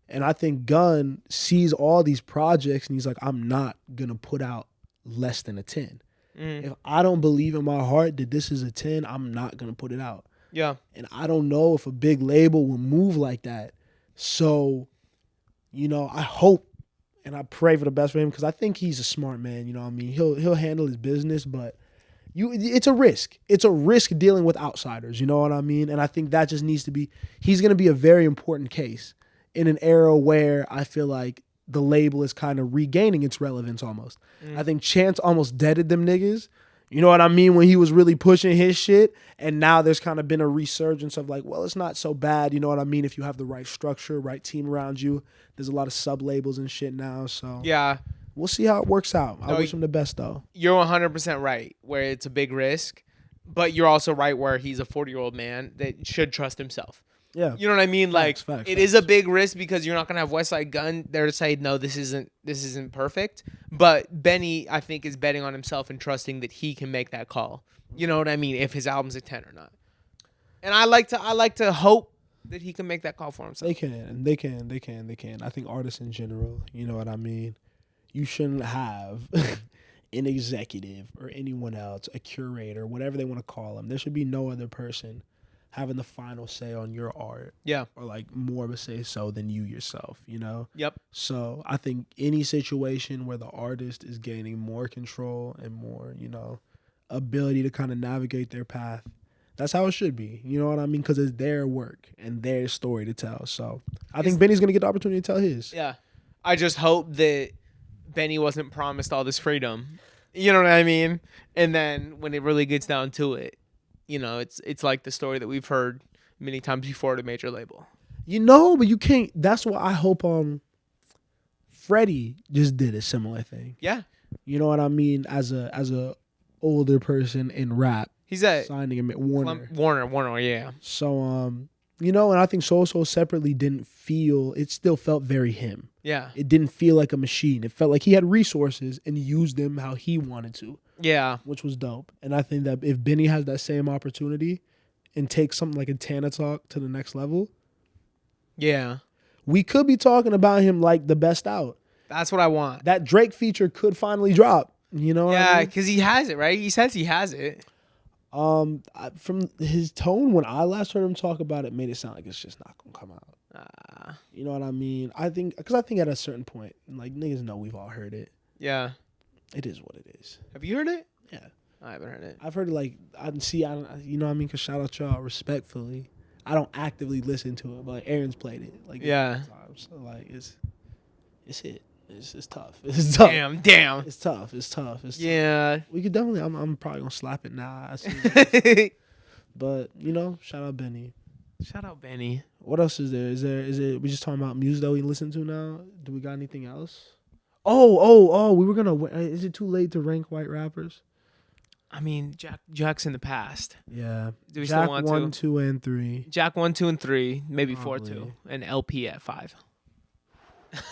Speaker 2: And I think Gunn sees all these projects and he's like, I'm not going to put out less than a 10. If I don't believe in my heart that this is a 10, I'm not going to put it out.
Speaker 1: Yeah.
Speaker 2: And I don't know if a big label will move like that. So, I hope and I pray for the best for him because I think he's a smart man. You know what I mean? He'll handle his business, but it's a risk. It's a risk dealing with outsiders. You know what I mean? And I think that just needs to be. He's going to be a very important case in an era where I feel like the label is kind of regaining its relevance almost. I think Chance almost deaded them niggas. You know what I mean? When he was really pushing his shit. And now there's kind of been a resurgence of like, well, it's not so bad. You know what I mean? If you have the right structure, right team around you. There's a lot of sub-labels and shit now. So
Speaker 1: yeah,
Speaker 2: we'll see how it works out. I wish him the best, though.
Speaker 1: You're 100% right where it's a big risk. But you're also right where he's a 40-year-old man that should trust himself.
Speaker 2: Yeah.
Speaker 1: You know what I mean?
Speaker 2: Facts.
Speaker 1: It is a big risk because you're not gonna have Westside Gunn there to say no, this isn't perfect. But Benny, I think, is betting on himself and trusting that he can make that call. You know what I mean? If his album's a 10 or not. And I like to hope that he can make that call for himself.
Speaker 2: They can. I think artists in general, you know what I mean? You shouldn't have an executive or anyone else, a curator, whatever they want to call them. There should be no other person having the final say on your art.
Speaker 1: Yeah.
Speaker 2: Or like more of a say so than you yourself, you know?
Speaker 1: Yep.
Speaker 2: So I think any situation where the artist is gaining more control and more, ability to kind of navigate their path, that's how it should be. You know what I mean? Because it's their work and their story to tell. So I think Benny's going to get the opportunity to tell his.
Speaker 1: Yeah. I just hope that Benny wasn't promised all this freedom. You know what I mean? And then when it really gets down to it, it's like the story that we've heard many times before at a major label.
Speaker 2: But you can't. That's why I hope Freddie just did a similar thing.
Speaker 1: Yeah.
Speaker 2: You know what I mean? As a older person in rap.
Speaker 1: He's at
Speaker 2: signing him at Warner.
Speaker 1: Warner, yeah.
Speaker 2: So, and I think Soul separately it still felt very him.
Speaker 1: Yeah.
Speaker 2: It didn't feel like a machine. It felt like he had resources and used them how he wanted to.
Speaker 1: Yeah.
Speaker 2: Which was dope. And I think that if Benny has that same opportunity and takes something like a Tana Talk to the next level.
Speaker 1: Yeah.
Speaker 2: We could be talking about him like the best out.
Speaker 1: That's what I want.
Speaker 2: That Drake feature could finally drop. You know what I mean?
Speaker 1: Because he has it, right? He says he has it.
Speaker 2: From his tone when I last heard him talk about it, made it sound like it's just not gonna come out. You know what I mean? I think at a certain point, like niggas know we've all heard it.
Speaker 1: Yeah,
Speaker 2: it is what it is.
Speaker 1: Have you heard it?
Speaker 2: Yeah,
Speaker 1: I haven't heard it.
Speaker 2: I've heard it like you know what I mean? Cause shout out y'all respectfully. I don't actively listen to it, but like Aaron's played it like so like it's it. It's tough. It's tough.
Speaker 1: Damn.
Speaker 2: It's tough.
Speaker 1: Yeah.
Speaker 2: We could definitely. I'm probably gonna slap it now. But shout out Benny.
Speaker 1: Shout out Benny.
Speaker 2: What else is there? Is it? We just talking about music that we listen to now? Do we got anything else? Oh. We were gonna. Is it too late to rank white rappers?
Speaker 1: I mean, Jack's in the past.
Speaker 2: Yeah.
Speaker 1: Do we
Speaker 2: Jack
Speaker 1: still want
Speaker 2: 1, 2, and 3.
Speaker 1: Jack 1, 2, and 3. Maybe
Speaker 2: Probably.
Speaker 1: 4, 2, and LP at 5.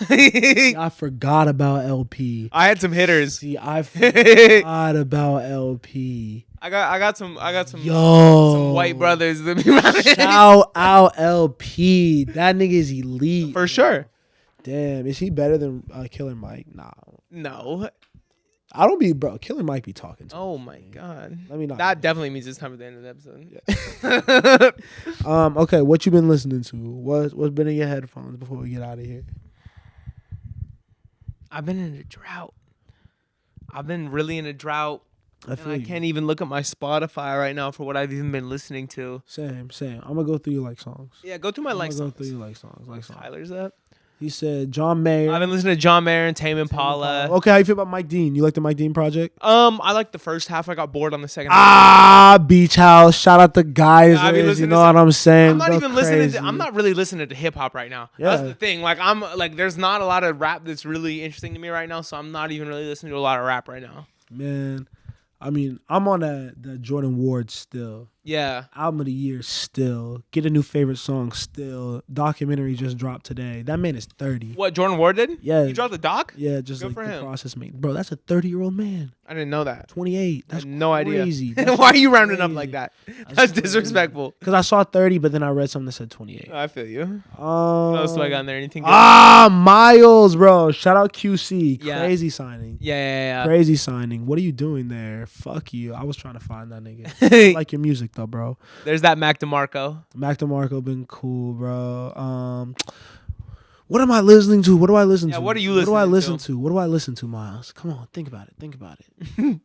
Speaker 2: I forgot about LP.
Speaker 1: I had some hitters.
Speaker 2: See, I forgot about LP.
Speaker 1: I got some
Speaker 2: Yo,
Speaker 1: some white brothers that be rapping.
Speaker 2: Shout out LP. That nigga is elite.
Speaker 1: For sure.
Speaker 2: Damn, is he better than Killer Mike? Nah.
Speaker 1: No.
Speaker 2: I don't be, bro. Killer Mike be talking to me.
Speaker 1: Oh my god.
Speaker 2: Let me not.
Speaker 1: That definitely means it's time for the end of the episode.
Speaker 2: Yeah. Okay, what you been listening to? What's been in your headphones before we get out of here?
Speaker 1: I've been in a drought. I've been really in a drought. I
Speaker 2: you.
Speaker 1: Can't even look at my Spotify right now for what I've even been listening to.
Speaker 2: Same. I'm gonna go through your like songs.
Speaker 1: Yeah, go through my like songs.
Speaker 2: Go through your like songs.
Speaker 1: Tyler's up.
Speaker 2: He said John Mayer.
Speaker 1: I've been listening to John Mayer and Tame Impala.
Speaker 2: Okay, how you feel about Mike Dean? You like the Mike Dean project?
Speaker 1: I like the first half. I got bored on the second half.
Speaker 2: Beach House. Shout out the guys. You know what I'm saying?
Speaker 1: I'm not even listening to. I'm not really listening to hip hop right now.
Speaker 2: Yeah.
Speaker 1: That's the thing. Like there's not a lot of rap that's really interesting to me right now. So I'm not even really listening to a lot of rap right now.
Speaker 2: Man, I mean, I'm on the Jordan Ward still.
Speaker 1: Yeah.
Speaker 2: Album of the year still. Get a new favorite song still. Documentary just dropped today. That man is 30.
Speaker 1: What, Jordan Ward did?
Speaker 2: Yeah.
Speaker 1: He dropped the doc?
Speaker 2: Yeah, just
Speaker 1: Good
Speaker 2: like
Speaker 1: for
Speaker 2: the
Speaker 1: him.
Speaker 2: process mate. Bro, that's a 30-year-old man.
Speaker 1: I didn't know that.
Speaker 2: 28.
Speaker 1: I
Speaker 2: That's
Speaker 1: had no
Speaker 2: crazy.
Speaker 1: idea.
Speaker 2: That's
Speaker 1: Why are you rounding up
Speaker 2: crazy.
Speaker 1: like that? That's disrespectful.
Speaker 2: Because I saw 30, but then I read something that said 28.
Speaker 1: I feel you. What else do I got in there? Anything good?
Speaker 2: Miles, bro. Shout out QC.
Speaker 1: Yeah.
Speaker 2: Crazy signing.
Speaker 1: Yeah.
Speaker 2: Crazy signing. What are you doing there? Fuck you. I was trying to find that nigga. I like your music though, bro.
Speaker 1: There's that Mac DeMarco.
Speaker 2: Mac DeMarco been cool, bro. What am I listening to? What do I listen to?
Speaker 1: Yeah, what are you
Speaker 2: What do I
Speaker 1: listening
Speaker 2: listen to? What do I listen to, Miles? Come on, think about it.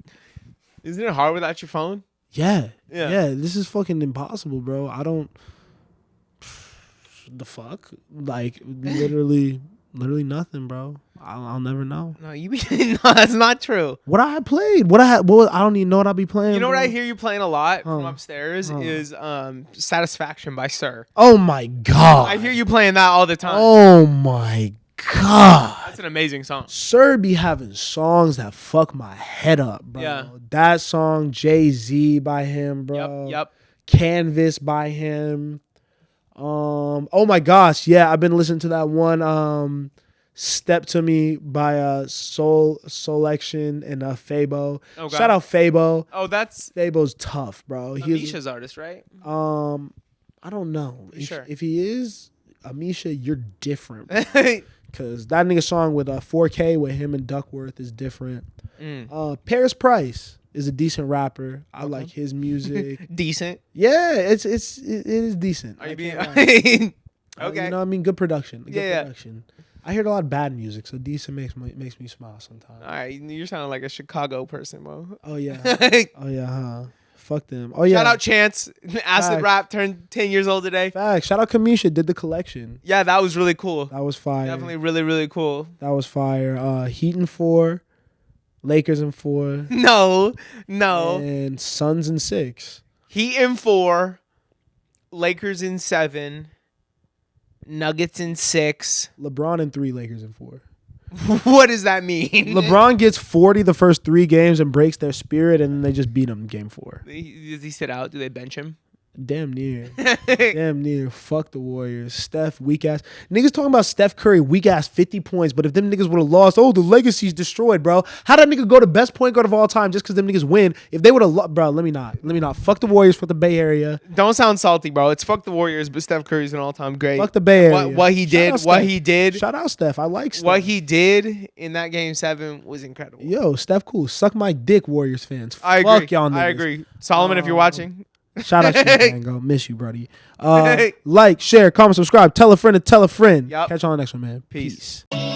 Speaker 1: Isn't it hard without your phone?
Speaker 2: Yeah.
Speaker 1: Yeah.
Speaker 2: This is fucking impossible, bro. I don't. The fuck? Like literally nothing, bro. I'll never know.
Speaker 1: No, no, that's not true.
Speaker 2: What I played? What I had? What I don't even know what I be playing.
Speaker 1: You know what
Speaker 2: bro.
Speaker 1: I hear you playing a lot from
Speaker 2: Huh.
Speaker 1: upstairs
Speaker 2: Huh.
Speaker 1: is Satisfaction by Sir.
Speaker 2: Oh my god!
Speaker 1: I hear you playing that all the time.
Speaker 2: Oh my god!
Speaker 1: That's an amazing song.
Speaker 2: Sir be having songs that fuck my head up, bro.
Speaker 1: Yeah.
Speaker 2: That song, Jay-Z by him, bro.
Speaker 1: Yep.
Speaker 2: Canvas by him. Oh my gosh, yeah, I've been listening to that one. Step to Me by Soul Selection and Fabo.
Speaker 1: Okay.
Speaker 2: Shout out Fabo.
Speaker 1: Oh, that's
Speaker 2: Fabo's tough, bro.
Speaker 1: Misha's artist, right?
Speaker 2: I don't know.
Speaker 1: Sure.
Speaker 2: If he is Amisha, you're different, bro. Cause that nigga song with 4K with him and Duckworth is different. Paris Price is a decent rapper. I like his music.
Speaker 1: Decent.
Speaker 2: Yeah, it is decent.
Speaker 1: Are you being
Speaker 2: okay?
Speaker 1: okay?
Speaker 2: You know what I mean? Good production. Good
Speaker 1: Yeah.
Speaker 2: production. I heard a lot of bad music, so decent makes me smile sometimes.
Speaker 1: All right, you're sounding like a Chicago person, bro.
Speaker 2: Oh yeah. Oh yeah, huh? Fuck them. Oh yeah.
Speaker 1: Shout out Chance. Acid
Speaker 2: Facts.
Speaker 1: Rap turned 10 years old today.
Speaker 2: Facts. Shout out Kamisha, did the collection.
Speaker 1: Yeah, that was really cool.
Speaker 2: That was fire.
Speaker 1: Definitely really, really cool.
Speaker 2: That was fire. Heat in 4, Lakers in 4,
Speaker 1: No.
Speaker 2: and Suns in 6.
Speaker 1: Heat in 4, Lakers in 7, Nuggets in 6.
Speaker 2: LeBron in 3, Lakers in 4.
Speaker 1: What does that mean?
Speaker 2: LeBron gets 40 the first 3 games and breaks their spirit, and then they just beat him in game 4.
Speaker 1: Does he sit out? Do they bench him?
Speaker 2: Damn near. Damn near. Fuck the Warriors. Steph, weak ass. Niggas talking about Steph Curry, weak ass 50 points, but if them niggas would have lost, the legacy's destroyed, bro. How that nigga go to best point guard of all time just because them niggas win? If they would have lost, bro, let me not. Fuck the Warriors, fuck the Bay Area.
Speaker 1: Don't sound salty, bro. It's fuck the Warriors, but Steph Curry's an all-time great.
Speaker 2: Fuck the Bay Area.
Speaker 1: What he did.
Speaker 2: Shout out Steph. I like Steph.
Speaker 1: What he did in that game 7 was incredible.
Speaker 2: Yo, Steph cool. Suck my dick, Warriors fans.
Speaker 1: I agree.
Speaker 2: Fuck y'all niggas.
Speaker 1: I agree. Solomon, if you're watching.
Speaker 2: Shout out to you, Mango. Miss you, buddy. Like, share, comment, subscribe. Tell a friend to tell a friend.
Speaker 1: Yep.
Speaker 2: Catch you on the next one, man.
Speaker 1: Peace.
Speaker 2: Peace.